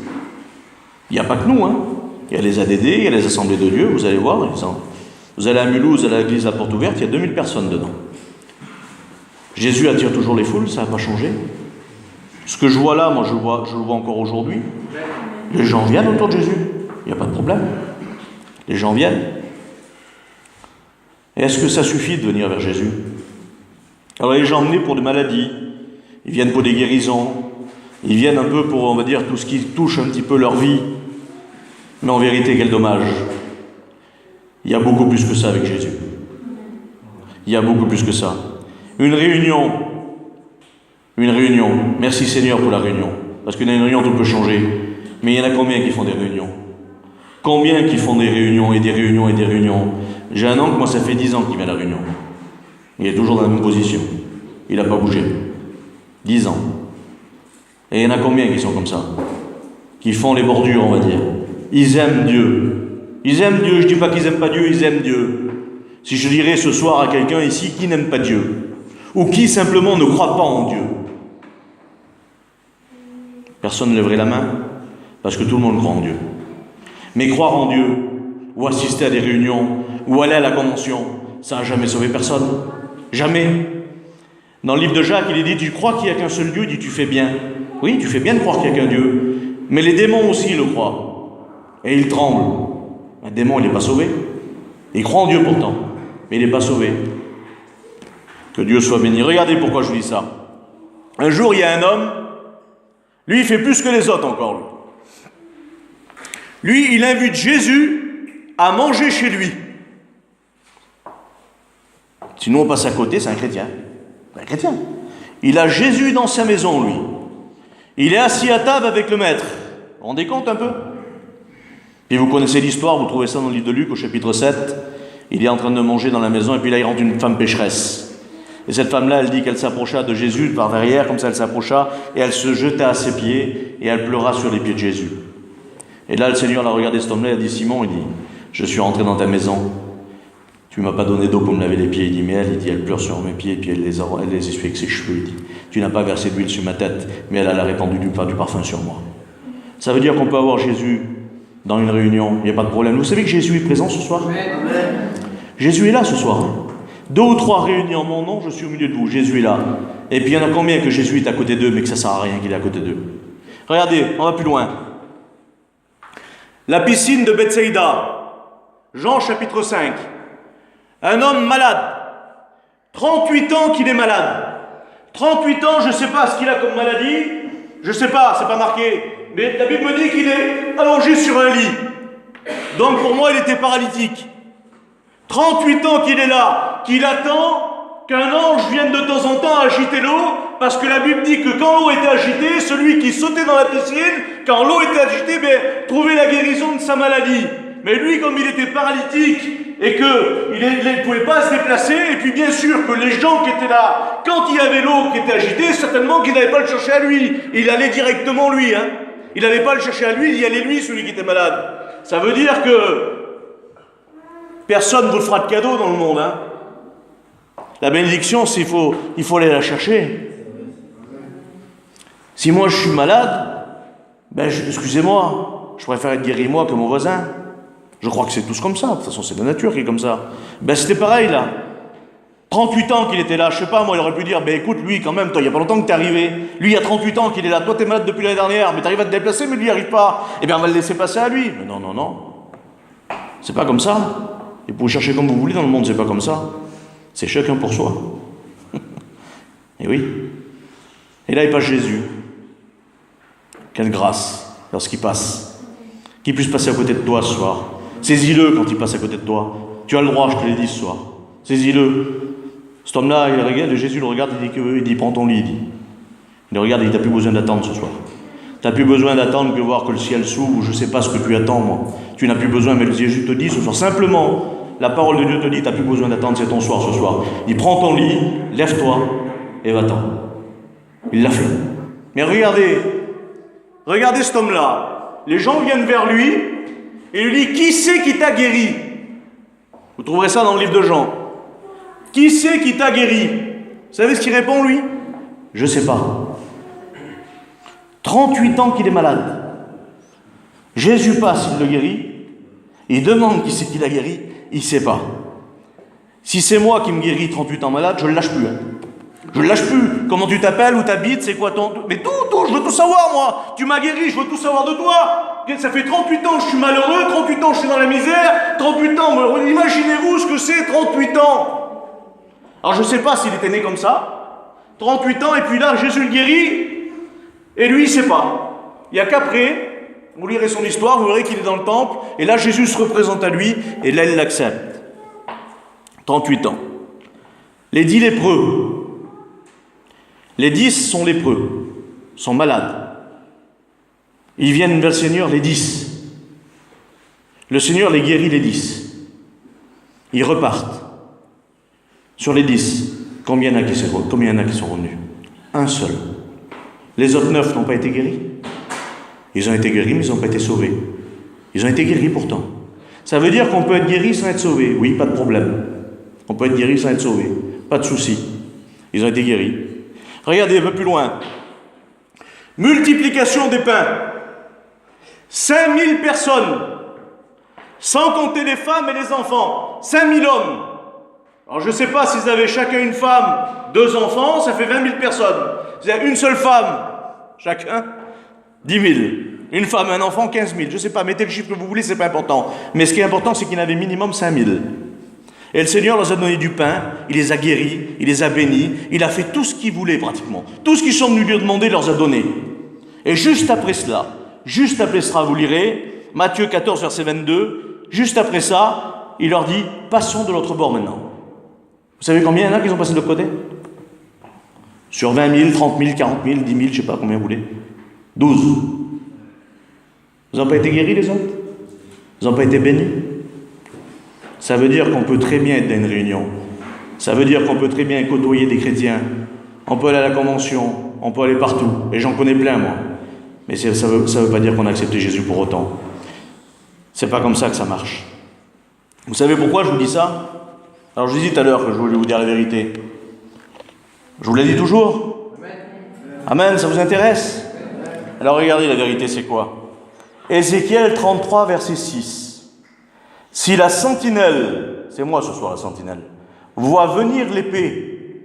Il n'y a pas que nous, hein. Il y a les ADD, il y a les Assemblées de Dieu, vous allez voir. Vous allez à Mulhouse, à l'église La Porte Ouverte, il y a 2000 personnes dedans. Jésus attire toujours les foules, ça n'a pas changé. Ce que je vois là, moi je le vois encore aujourd'hui. Les gens viennent autour de Jésus, il n'y a pas de problème. Les gens viennent. Et est-ce que ça suffit de venir vers Jésus? Alors les gens emmenés pour des maladies, ils viennent pour des guérisons, ils viennent un peu pour, on va dire, tout ce qui touche un petit peu leur vie. Mais en vérité, quel dommage. Il y a beaucoup plus que ça avec Jésus. Il y a beaucoup plus que ça. Une réunion, merci Seigneur pour la réunion, parce qu'une réunion tout peut changer, mais il y en a combien qui font des réunions? Combien qui font des réunions et des réunions et des réunions? J'ai un oncle, moi ça fait 10 ans qu'il vient à la réunion. Il est toujours dans la même position. Il n'a pas bougé. 10 ans. Et il y en a combien qui sont comme ça? Qui font les bordures, on va dire. Ils aiment Dieu. Ils aiment Dieu. Je ne dis pas qu'ils n'aiment pas Dieu, ils aiment Dieu. Si je dirais ce soir à quelqu'un ici qui n'aime pas Dieu, ou qui simplement ne croit pas en Dieu, personne ne lèverait la main, parce que tout le monde croit en Dieu. Mais croire en Dieu, ou assister à des réunions, ou aller à la convention, ça n'a jamais sauvé personne. Jamais. Dans le livre de Jacques, il est dit, tu crois qu'il n'y a qu'un seul Dieu? Il dit, tu fais bien. Oui, tu fais bien de croire qu'il n'y a qu'un Dieu. Mais les démons aussi le croient. Et ils tremblent. Un démon, il n'est pas sauvé. Il croit en Dieu pourtant, mais il n'est pas sauvé. Que Dieu soit béni. Regardez pourquoi je vous dis ça. Un jour, il y a un homme, lui, il fait plus que les autres encore. Lui, il invite Jésus à manger chez lui. Sinon, on passe à côté, c'est un chrétien. C'est un chrétien. Il a Jésus dans sa maison, lui. Il est assis à table avec le maître. Vous vous rendez compte un peu? Et vous connaissez l'histoire, vous trouvez ça dans le livre de Luc, au chapitre 7. Il est en train de manger dans la maison, et puis là, il rentre une femme pécheresse. Et cette femme-là, elle dit qu'elle s'approcha de Jésus par derrière, comme ça elle s'approcha, et elle se jeta à ses pieds, et elle pleura sur les pieds de Jésus. Et là, le Seigneur l'a regardé cet homme-là, il a dit, Simon, il dit, je suis rentré dans ta maison, tu ne m'as pas donné d'eau pour me laver les pieds. Il dit, mais elle pleure sur mes pieds, et puis elle les essuie avec ses cheveux. Il dit, tu n'as pas versé d'huile sur ma tête, mais elle a répandu du parfum sur moi. Ça veut dire qu'on peut avoir Jésus dans une réunion, il n'y a pas de problème. Vous savez que Jésus est présent ce soir? Amen. Jésus est là ce soir. 2 ou 3 réunis en mon nom, je suis au milieu de vous. Jésus est là. Et puis il y en a combien que Jésus est à côté d'eux, mais que ça ne sert à rien qu'il est à côté d'eux? Regardez, on va plus loin. La piscine de Bethsaïda, Jean chapitre 5. Un homme malade, 38 ans qu'il est malade. 38 ans, je ne sais pas ce qu'il a comme maladie, je ne sais pas, c'est pas marqué. Mais la Bible me dit qu'il est allongé sur un lit. Donc pour moi, il était paralytique. 38 ans qu'il est là, qu'il attend qu'un ange vienne de temps en temps agiter l'eau, parce que la Bible dit que quand l'eau était agitée, celui qui sautait dans la piscine, quand l'eau était agitée, trouvait la guérison de sa maladie. Mais lui, comme il était paralytique et qu'il ne pouvait pas se déplacer, et puis bien sûr que les gens qui étaient là, quand il y avait l'eau qui était agitée, certainement qu'ils n'allaient pas le chercher à lui. Il allait directement lui, hein. Il n'allait pas le chercher à lui, il y allait lui, celui qui était malade. Ça veut dire que personne ne vous fera de cadeau dans le monde, hein. La bénédiction, il faut aller la chercher. Si moi je suis malade, excusez-moi, je préfère être guéri moi que mon voisin. Je crois que c'est tous comme ça, de toute façon c'est la nature qui est comme ça. C'était pareil là. 38 ans qu'il était là, je sais pas, moi il aurait pu dire, écoute, lui quand même, toi il y a pas longtemps que t'es arrivé, lui il y a 38 ans qu'il est là, toi t'es malade depuis l'année dernière, mais t'arrives à te déplacer, mais lui il n'y arrive pas, on va le laisser passer à lui. Mais non, c'est pas comme ça. Et vous pouvez chercher comme vous voulez dans le monde, c'est pas comme ça. C'est chacun pour soi. Et oui. Et là il passe Jésus. Quelle grâce, lorsqu'il passe. Qu'il puisse passer à côté de toi ce soir. Saisis-le quand il passe à côté de toi. Tu as le droit, je te l'ai dit ce soir. Saisis-le. Cet homme-là, il regarde, Jésus le regarde, il dit, prends ton lit, il dit. Il le regarde, il dit, t'as plus besoin d'attendre ce soir. T'as plus besoin d'attendre que voir que le ciel s'ouvre, ou je sais pas ce que tu attends, moi. Tu n'as plus besoin, mais Jésus te dit ce soir, simplement, la parole de Dieu te dit, t'as plus besoin d'attendre, c'est ton soir ce soir. Il prend ton lit, lève-toi, et va-t'en. Il l'a fait. Mais regardez cet homme-là. Les gens viennent vers lui, et lui dit, qui c'est qui t'a guéri? Vous trouverez ça dans le livre de Jean. Qui c'est qui t'a guéri? savez ce qu'il répond, lui? Je sais pas. 38 ans qu'il est malade. Jésus passe, il le guérit. Il demande qui c'est qui l'a guéri, il ne sait pas. Si c'est moi qui me guéris 38 ans malade, je ne le lâche plus. Je ne le lâche plus. Comment tu t'appelles, où tu habites, c'est quoi ton... Mais tout, je veux tout savoir, moi. Tu m'as guéri, je veux tout savoir de toi. Ça fait 38 ans que je suis malheureux, 38 ans que je suis dans la misère, 38 ans, imaginez-vous ce que c'est 38 ans. Alors je ne sais pas s'il était né comme ça. 38 ans, et puis là, Jésus le guérit, et lui, il ne sait pas. Il n'y a qu'après... Vous lirez son histoire, vous verrez qu'il est dans le temple, et là Jésus se représente à lui, et là il l'accepte. 38 ans. Les 10 lépreux. Les 10 sont lépreux, sont malades. Ils viennent vers le Seigneur, les 10. Le Seigneur les guérit, les 10. Ils repartent. Sur les 10, combien il y en a qui sont revenus? Un seul. Les autres 9 n'ont pas été guéris. Ils ont été guéris, mais ils n'ont pas été sauvés. Ils ont été guéris pourtant. Ça veut dire qu'on peut être guéri sans être sauvé. Oui, pas de problème. On peut être guéri sans être sauvé. Pas de souci. Ils ont été guéris. Regardez un peu plus loin. Multiplication des pains. 5000 personnes. Sans compter les femmes et les enfants. 5000 hommes. Alors je ne sais pas s'ils avaient chacun une femme, 2 enfants, ça fait 20 000 personnes. S'ils avaient une seule femme, chacun, 10 000. Une femme, un enfant, 15 000. Je ne sais pas, mettez le chiffre que vous voulez, c'est pas important. Mais ce qui est important, c'est qu'il y en avait minimum 5 000. Et le Seigneur leur a donné du pain, il les a guéris, il les a bénis, il a fait tout ce qu'ils voulaient pratiquement. Tout ce qu'ils sont venus lui demander, il leur a donné. Et juste après cela, vous lirez, Matthieu 14, verset 22, juste après ça, il leur dit, passons de l'autre bord maintenant. Vous savez combien il y en a qui sont passés de l'autre côté? Sur 20 000, 30 000, 40 000, 10 000, je ne sais pas combien vous voulez. 12. Vous n'avez pas été guéris les autres? Vous n'avez pas été bénis? Ça veut dire qu'on peut très bien être dans une réunion. Ça veut dire qu'on peut très bien côtoyer des chrétiens. On peut aller à la convention, on peut aller partout. Et j'en connais plein, moi. Mais ça veut pas dire qu'on a accepté Jésus pour autant. C'est pas comme ça que ça marche. Vous savez pourquoi je vous dis ça? Alors je vous dis tout à l'heure que je voulais vous dire la vérité. Je vous l'ai dit toujours. Amen, ça vous intéresse? Alors regardez, la vérité c'est quoi? Ézéchiel 33, verset 6. Si la sentinelle, c'est moi ce soir la sentinelle, voit venir l'épée,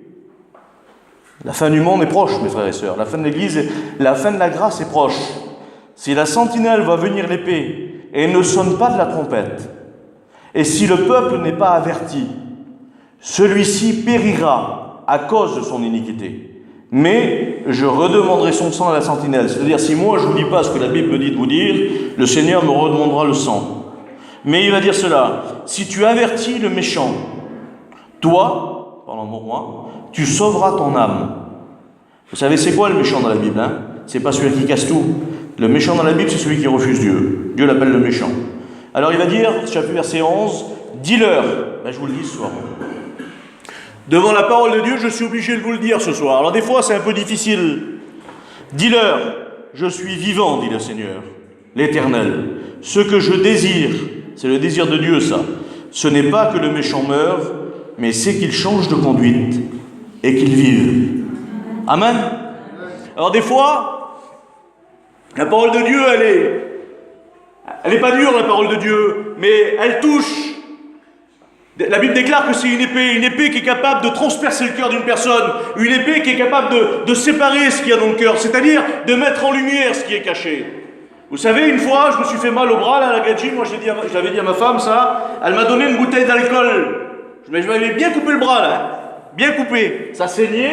la fin du monde est proche, mes frères et sœurs, la fin de l'Église, la fin de la grâce est proche. Si la sentinelle voit venir l'épée et ne sonne pas de la trompette, et si le peuple n'est pas averti, celui-ci périra à cause de son iniquité. Mais je redemanderai son sang à la sentinelle. C'est-à-dire, si moi je ne vous dis pas ce que la Bible me dit de vous dire, le Seigneur me redemandera le sang. Mais il va dire cela, si tu avertis le méchant, toi, parlant pour moi, tu sauveras ton âme. Vous savez, c'est quoi le méchant dans la Bible, hein? C'est pas celui qui casse tout. Le méchant dans la Bible, c'est celui qui refuse Dieu. Dieu l'appelle le méchant. Alors il va dire, chapitre verset 11, dis-leur, je vous le dis ce soir. Devant la parole de Dieu, je suis obligé de vous le dire ce soir. Alors des fois, c'est un peu difficile. Dis-leur, je suis vivant, dit le Seigneur, l'Éternel. Ce que je désire, c'est le désir de Dieu, ça. Ce n'est pas que le méchant meure, mais c'est qu'il change de conduite et qu'il vive. Amen. Alors des fois, la parole de Dieu, elle est pas dure, la parole de Dieu, mais elle touche. La Bible déclare que c'est une épée qui est capable de transpercer le cœur d'une personne, une épée qui est capable de séparer ce qu'il y a dans le cœur, c'est-à-dire de mettre en lumière ce qui est caché. Vous savez, une fois, je me suis fait mal au bras, là, à la gadji, moi je l'avais dit à ma femme, ça, elle m'a donné une bouteille d'alcool. Je m'avais bien coupé le bras, là, bien coupé. Ça saignait,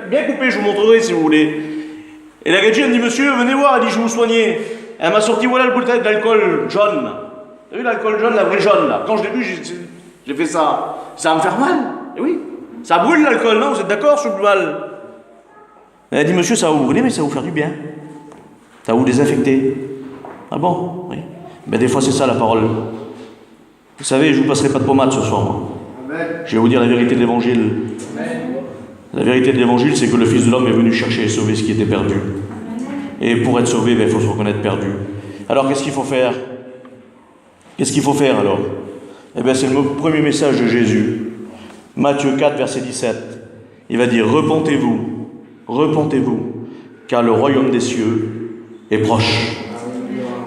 bien coupé, je vous montrerai si vous voulez. Et la gadji, elle me dit, monsieur, venez voir, elle dit, je vais vous soigner. Elle m'a sorti, voilà la bouteille d'alcool jaune. Vous avez vu l'alcool jaune, la vraie jaune, là. Quand je l'ai vu, j'ai fait ça. Ça va me faire mal. Et oui. Ça brûle l'alcool, non? Vous êtes d'accord sur le mal? Elle a dit, monsieur, ça va vous brûler, mais ça va vous faire du bien. Ça va vous désinfecter. Ah bon? Oui. Ben, des fois, c'est ça la parole. Vous savez, je ne vous passerai pas de pommade ce soir, moi. Je vais vous dire la vérité de l'évangile. La vérité de l'évangile, c'est que le Fils de l'homme est venu chercher et sauver ce qui était perdu. Et pour être sauvé, ben, il faut se reconnaître perdu. Alors, qu'est-ce qu'il faut faire? Qu'est-ce qu'il faut faire alors? Eh bien, c'est le premier message de Jésus. Matthieu 4, verset 17. Il va dire, repentez-vous, car le royaume des cieux est proche.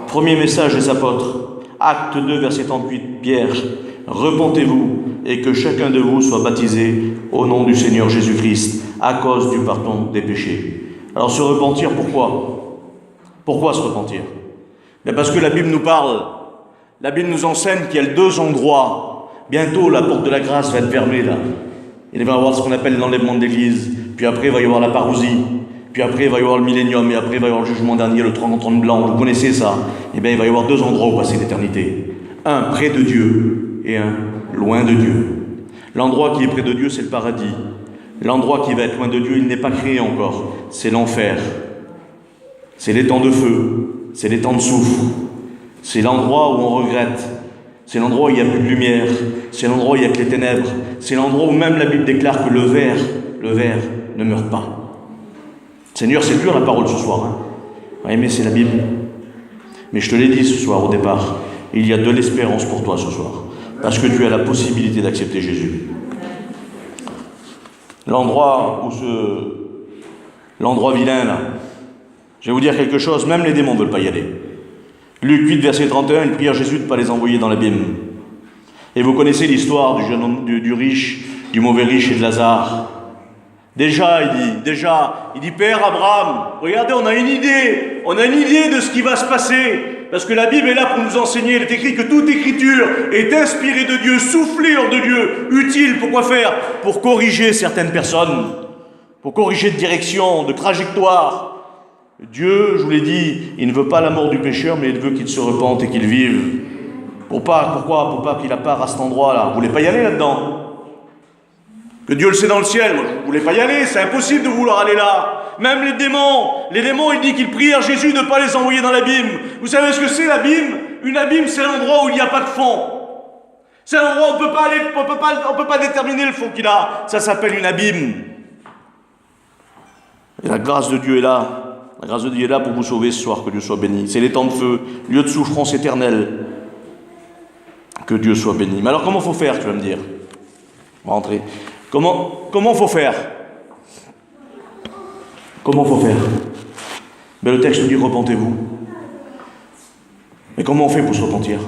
Premier message des apôtres, acte 2, verset 38, Pierre, repentez-vous et que chacun de vous soit baptisé au nom du Seigneur Jésus-Christ à cause du pardon des péchés. Alors se repentir, pourquoi? Pourquoi se repentir? Bien parce que la Bible nous parle, la Bible nous enseigne qu'il y a 2 endroits. Bientôt la porte de la grâce va être fermée là. Il va y avoir ce qu'on appelle l'enlèvement de l'église, puis après il va y avoir la parousie, puis après il va y avoir le millénium, et après il va y avoir le jugement dernier, le trône blanc, vous connaissez ça. Eh bien il va y avoir 2 endroits où passer l'éternité. Un près de Dieu et un loin de Dieu. L'endroit qui est près de Dieu, c'est le paradis. L'endroit qui va être loin de Dieu, il n'est pas créé encore, c'est l'enfer. C'est les temps de feu, c'est les temps de soufre. C'est l'endroit où on regrette. C'est l'endroit où il n'y a plus de lumière. C'est l'endroit où il n'y a que les ténèbres. C'est l'endroit où même la Bible déclare que le ver ne meurt pas. Seigneur, c'est dur la parole ce soir. Hein. Oui, mais c'est la Bible. Mais je te l'ai dit ce soir au départ, il y a de l'espérance pour toi ce soir. Parce que tu as la possibilité d'accepter Jésus. L'endroit vilain là, je vais vous dire quelque chose, même les démons ne veulent pas y aller. Luc 8, verset 31, ils prièrent Jésus de ne pas les envoyer dans l'abîme. Et vous connaissez l'histoire du jeune homme, du riche, du mauvais riche et de Lazare. Déjà, il dit, Père Abraham, regardez, on a une idée de ce qui va se passer. Parce que la Bible est là pour nous enseigner. Il est écrit que toute écriture est inspirée de Dieu, soufflée hors de Dieu, utile, pour quoi faire? Pour corriger certaines personnes, pour corriger de direction, de trajectoire. Dieu, je vous l'ai dit, il ne veut pas la mort du pécheur, mais il veut qu'il se repente et qu'il vive. Pourquoi qu'il a part à cet endroit-là? Vous ne voulez pas y aller là-dedans? Que Dieu le sait dans le ciel, moi, vous ne voulez pas y aller, c'est impossible de vouloir aller là. Même les démons, il dit qu'ils prièrent Jésus de ne pas les envoyer dans l'abîme. Vous savez ce que c'est l'abîme? Une abîme, c'est l'endroit où il n'y a pas de fond. C'est l'endroit où on ne peut pas déterminer le fond qu'il a. Ça s'appelle une abîme. Et la grâce de Dieu est là. La grâce de Dieu est là pour vous sauver ce soir, que Dieu soit béni. C'est les temps de feu, lieu de souffrance éternelle. Que Dieu soit béni. Mais alors comment faut faire, tu vas me dire? On va rentrer. Comment faut faire? Comment faut faire? Ben, le texte nous dit repentez-vous. Mais comment on fait pour se repentir?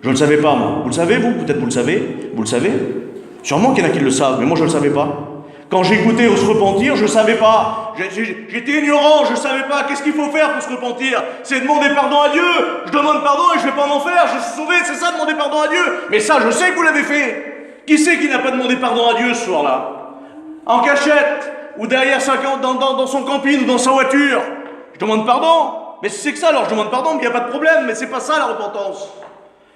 Je ne le savais pas, moi. Vous le savez, vous? Peut-être vous le savez? Vous le savez? Sûrement qu'il y en a qui le savent, mais moi je ne le savais pas. Quand j'écoutais se repentir, je ne savais pas. J'étais ignorant, je ne savais pas. Qu'est-ce qu'il faut faire pour se repentir? C'est demander pardon à Dieu. Je demande pardon et je ne vais pas m'en faire. Je suis sauvé, c'est ça, demander pardon à Dieu. Mais ça, je sais que vous l'avez fait. Qui c'est qui n'a pas demandé pardon à Dieu ce soir-là? En cachette, ou derrière dans son camping ou dans sa voiture. Je demande pardon. Mais si c'est que ça, alors je demande pardon, mais il n'y a pas de problème. Mais c'est pas ça la repentance.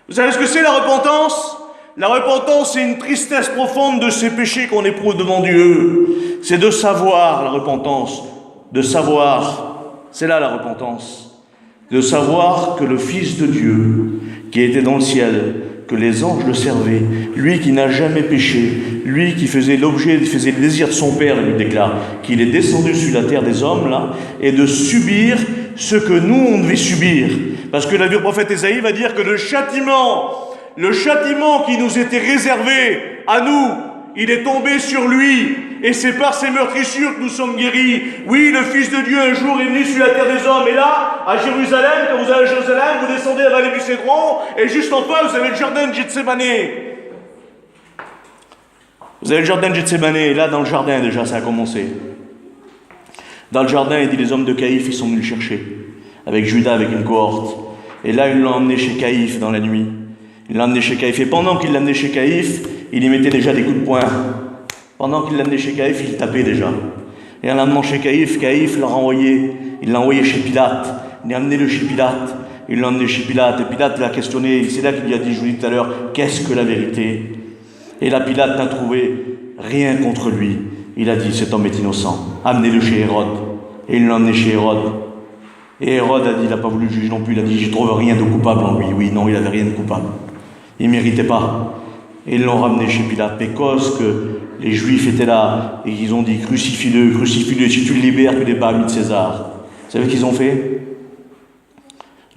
Vous savez ce que c'est la repentance? La repentance, c'est une tristesse profonde de ces péchés qu'on éprouve devant Dieu. C'est de savoir la repentance. De savoir, c'est là la repentance. De savoir que le Fils de Dieu, qui était dans le ciel, que les anges le servaient, lui qui n'a jamais péché, lui qui faisait le désir de son Père, il nous déclare, qu'il est descendu sur la terre des hommes, là, et de subir ce que nous, on devait subir. Parce que le prophète Ésaïe va dire que le châtiment qui nous était réservé à nous, il est tombé sur lui. Et c'est par ses meurtrissures que nous sommes guéris. Oui, le Fils de Dieu un jour est venu sur la terre des hommes. Et là, à Jérusalem, quand vous allez à Jérusalem, vous descendez à la vallée du Cédron. Et juste en face, vous avez le jardin de Gethsémane. Vous avez le jardin de Gethsémane. Et là, dans le jardin, déjà, ça a commencé. Dans le jardin, il dit, les hommes de Caïphe, ils sont venus le chercher. Avec Judas, avec une cohorte. Et là, ils l'ont emmené chez Caïphe dans la nuit. Il l'a emmené chez Caïphe. Et pendant qu'il l'amenait chez Caïphe, il y mettait déjà des coups de poing. Pendant qu'il l'amenait chez Caïphe, il tapait déjà. Et en l'amenant chez Caïphe, Caïphe l'a renvoyé. Il l'a envoyé chez Pilate. Il l'a amené chez Pilate. Il l'a emmené chez Pilate. Et Pilate l'a questionné. C'est là qu'il lui a dit, je vous dis tout à l'heure, qu'est-ce que la vérité? Et là, Pilate n'a trouvé rien contre lui. Il a dit, cet homme est innocent. Amenez-le chez Hérode. Et il l'a emmené chez Hérode. Et Hérode a dit, il n'a pas voulu le juger non plus. Il a dit, je ne trouve rien de coupable en lui. Oui, non, il n'avait rien de coupable. Il ne méritait pas. Et ils l'ont ramené chez Pilate. Mais cause que les Juifs étaient là et qu'ils ont dit crucifie-le, crucifie-le, si tu le libères, tu n'es pas ami de César. Vous savez ce qu'ils ont fait?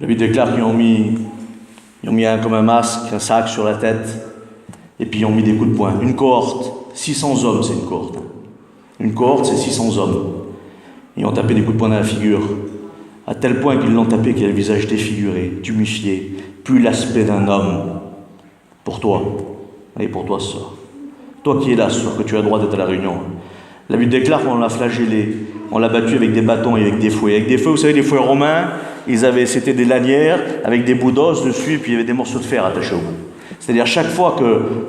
La Bible déclare qu'ils ont mis comme un masque, un sac sur la tête, et puis ils ont mis des coups de poing. Une cohorte, 600 hommes, c'est une cohorte. Une cohorte, c'est 600 hommes. Ils ont tapé des coups de poing dans la figure, à tel point qu'ils l'ont tapé qu'il a le visage défiguré, tuméfié, plus l'aspect d'un homme. Pour toi, et pour toi ce soir. Toi qui es là ce soir, que tu as le droit d'être à la réunion. La Bible déclare qu'on l'a flagellé, on l'a battu avec des bâtons et avec des fouets. Avec des fouets, vous savez, les fouets romains, c'était des lanières avec des bouts d'os dessus, et puis il y avait des morceaux de fer attachés au bout. C'est-à-dire chaque fois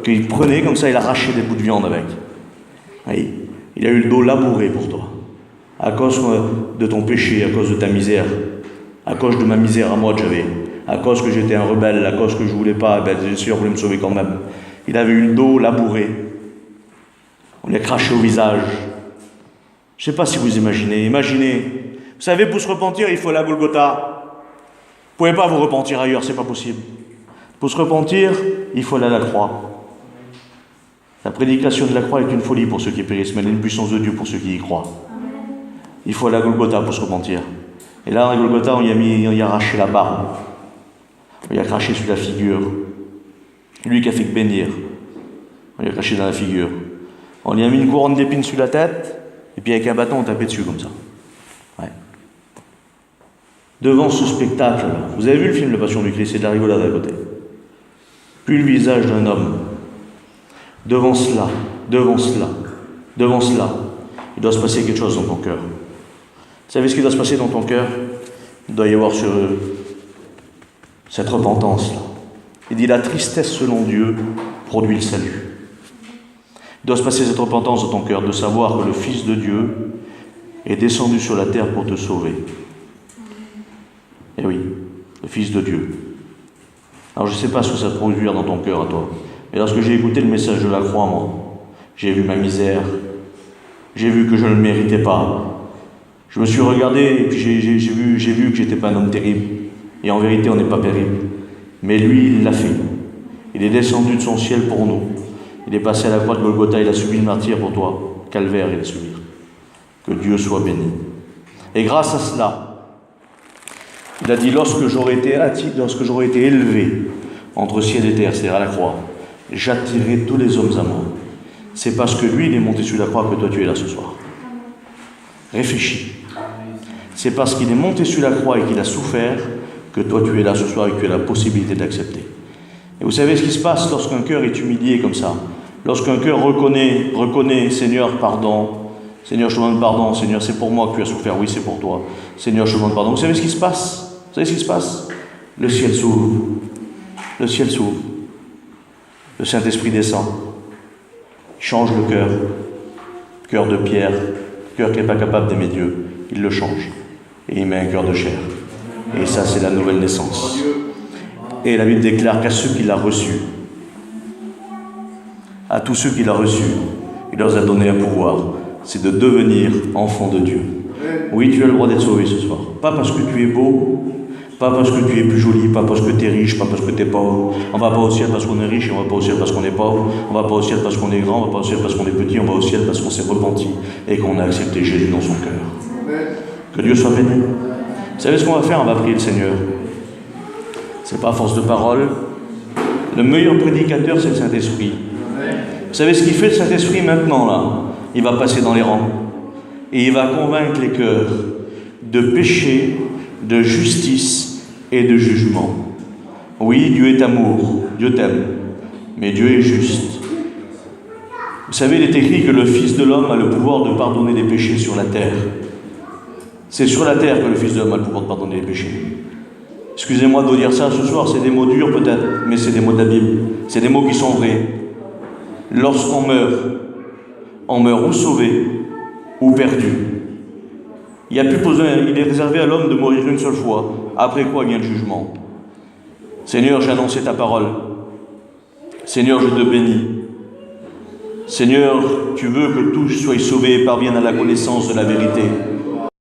qu'il prenait, comme ça, il arrachait des bouts de viande avec. Oui. Il a eu le dos labouré pour toi, à cause de ton péché, à cause de ta misère, à cause de ma misère à moi que j'avais, à cause que j'étais un rebelle, à cause que je ne voulais pas, le Seigneur voulait me sauver quand même. Il avait eu le dos labouré. On lui a craché au visage. Je ne sais pas si vous imaginez. Vous savez, pour se repentir, il faut aller à Golgotha. Vous ne pouvez pas vous repentir ailleurs, c'est pas possible. Pour se repentir, il faut aller à la croix. La prédication de la croix est une folie pour ceux qui périssent, mais elle est une puissance de Dieu pour ceux qui y croient. Il faut aller à Golgotha pour se repentir. Et là, à Golgotha, on y a arraché la barbe. On y a craché sur la figure. Lui qui a fait que bénir. On lui a craché dans la figure. On lui a mis une couronne d'épines sur la tête, et puis avec un bâton, on tapait dessus comme ça. Ouais. Devant ce spectacle, vous avez vu le film La Passion du Christ, c'est de la rigolade à côté. Puis le visage d'un homme. Devant cela, il doit se passer quelque chose dans ton cœur. Vous savez ce qui doit se passer dans ton cœur? Il doit y avoir sur eux cette repentance-là. Il dit la tristesse selon Dieu produit le salut. Il doit se passer cette repentance dans ton cœur, de savoir que le Fils de Dieu est descendu sur la terre pour te sauver. Eh oui, le Fils de Dieu. Alors je ne sais pas ce que ça va produire dans ton cœur à toi. Mais lorsque j'ai écouté le message de la croix, moi, j'ai vu ma misère, j'ai vu que je ne le méritais pas. Je me suis regardé et puis j'ai vu que j'étais pas un homme terrible. Et en vérité, on n'est pas terrible. Mais lui, il l'a fait. Il est descendu de son ciel pour nous. Il est passé à la croix de Golgotha, il a subi le martyre pour toi. Calvaire, il a subi. Que Dieu soit béni. Et grâce à cela, il a dit, lorsque j'aurai été élevé entre ciel et terre, c'est-à-dire à la croix, j'attirerai tous les hommes à moi. C'est parce que lui, il est monté sur la croix que toi, tu es là ce soir. Réfléchis. C'est parce qu'il est monté sur la croix et qu'il a souffert que toi, tu es là ce soir et que tu as la possibilité d'accepter. Et vous savez ce qui se passe lorsqu'un cœur est humilié comme ça? Lorsqu'un cœur reconnaît, Seigneur, pardon. Seigneur, je te demande pardon. Seigneur, c'est pour moi que tu as souffert. Oui, c'est pour toi. Seigneur, je te demande pardon. Vous savez ce qui se passe? Vous savez ce qui se passe? Le ciel s'ouvre. Le ciel s'ouvre. Le Saint-Esprit descend, change le cœur de pierre, cœur qui n'est pas capable d'aimer Dieu, il le change, et il met un cœur de chair. Et ça, c'est la nouvelle naissance. Et la Bible déclare qu'à ceux qui l'ont reçu, à tous ceux qui l'ont reçu, il leur a donné un pouvoir, c'est de devenir enfants de Dieu. Oui, tu as le droit d'être sauvé ce soir. Pas parce que tu es beau, pas parce que tu es plus joli, pas parce que tu es riche, pas parce que tu es pauvre. On ne va pas au ciel parce qu'on est riche et on ne va pas au ciel parce qu'on est pauvre. On ne va pas au ciel parce qu'on est grand, on ne va pas au ciel parce qu'on est petit, on va au ciel parce qu'on s'est repenti et qu'on a accepté Jésus dans son cœur. Que Dieu soit béni. Vous savez ce qu'on va faire? On va prier le Seigneur. C'est pas à force de parole. Le meilleur prédicateur, c'est le Saint-Esprit. Vous savez ce qu'il fait le Saint-Esprit maintenant là? Il va passer dans les rangs et il va convaincre les cœurs de péché, de justice et de jugement. Oui, Dieu est amour, Dieu t'aime, mais Dieu est juste. Vous savez, il est écrit que le Fils de l'homme a le pouvoir de pardonner des péchés sur la terre. C'est sur la terre que le Fils de l'homme a le pouvoir de pardonner les péchés. Excusez-moi de vous dire ça ce soir, c'est des mots durs peut-être, mais c'est des mots de la Bible. C'est des mots qui sont vrais. Lorsqu'on meurt, on meurt ou sauvé ou perdu. Il n'y a plus besoin, il est réservé à l'homme de mourir une seule fois, après quoi vient le jugement. Seigneur, j'ai annoncé ta parole. Seigneur, je te bénis. Seigneur, tu veux que tous soient sauvés et parviennent à la connaissance de la vérité.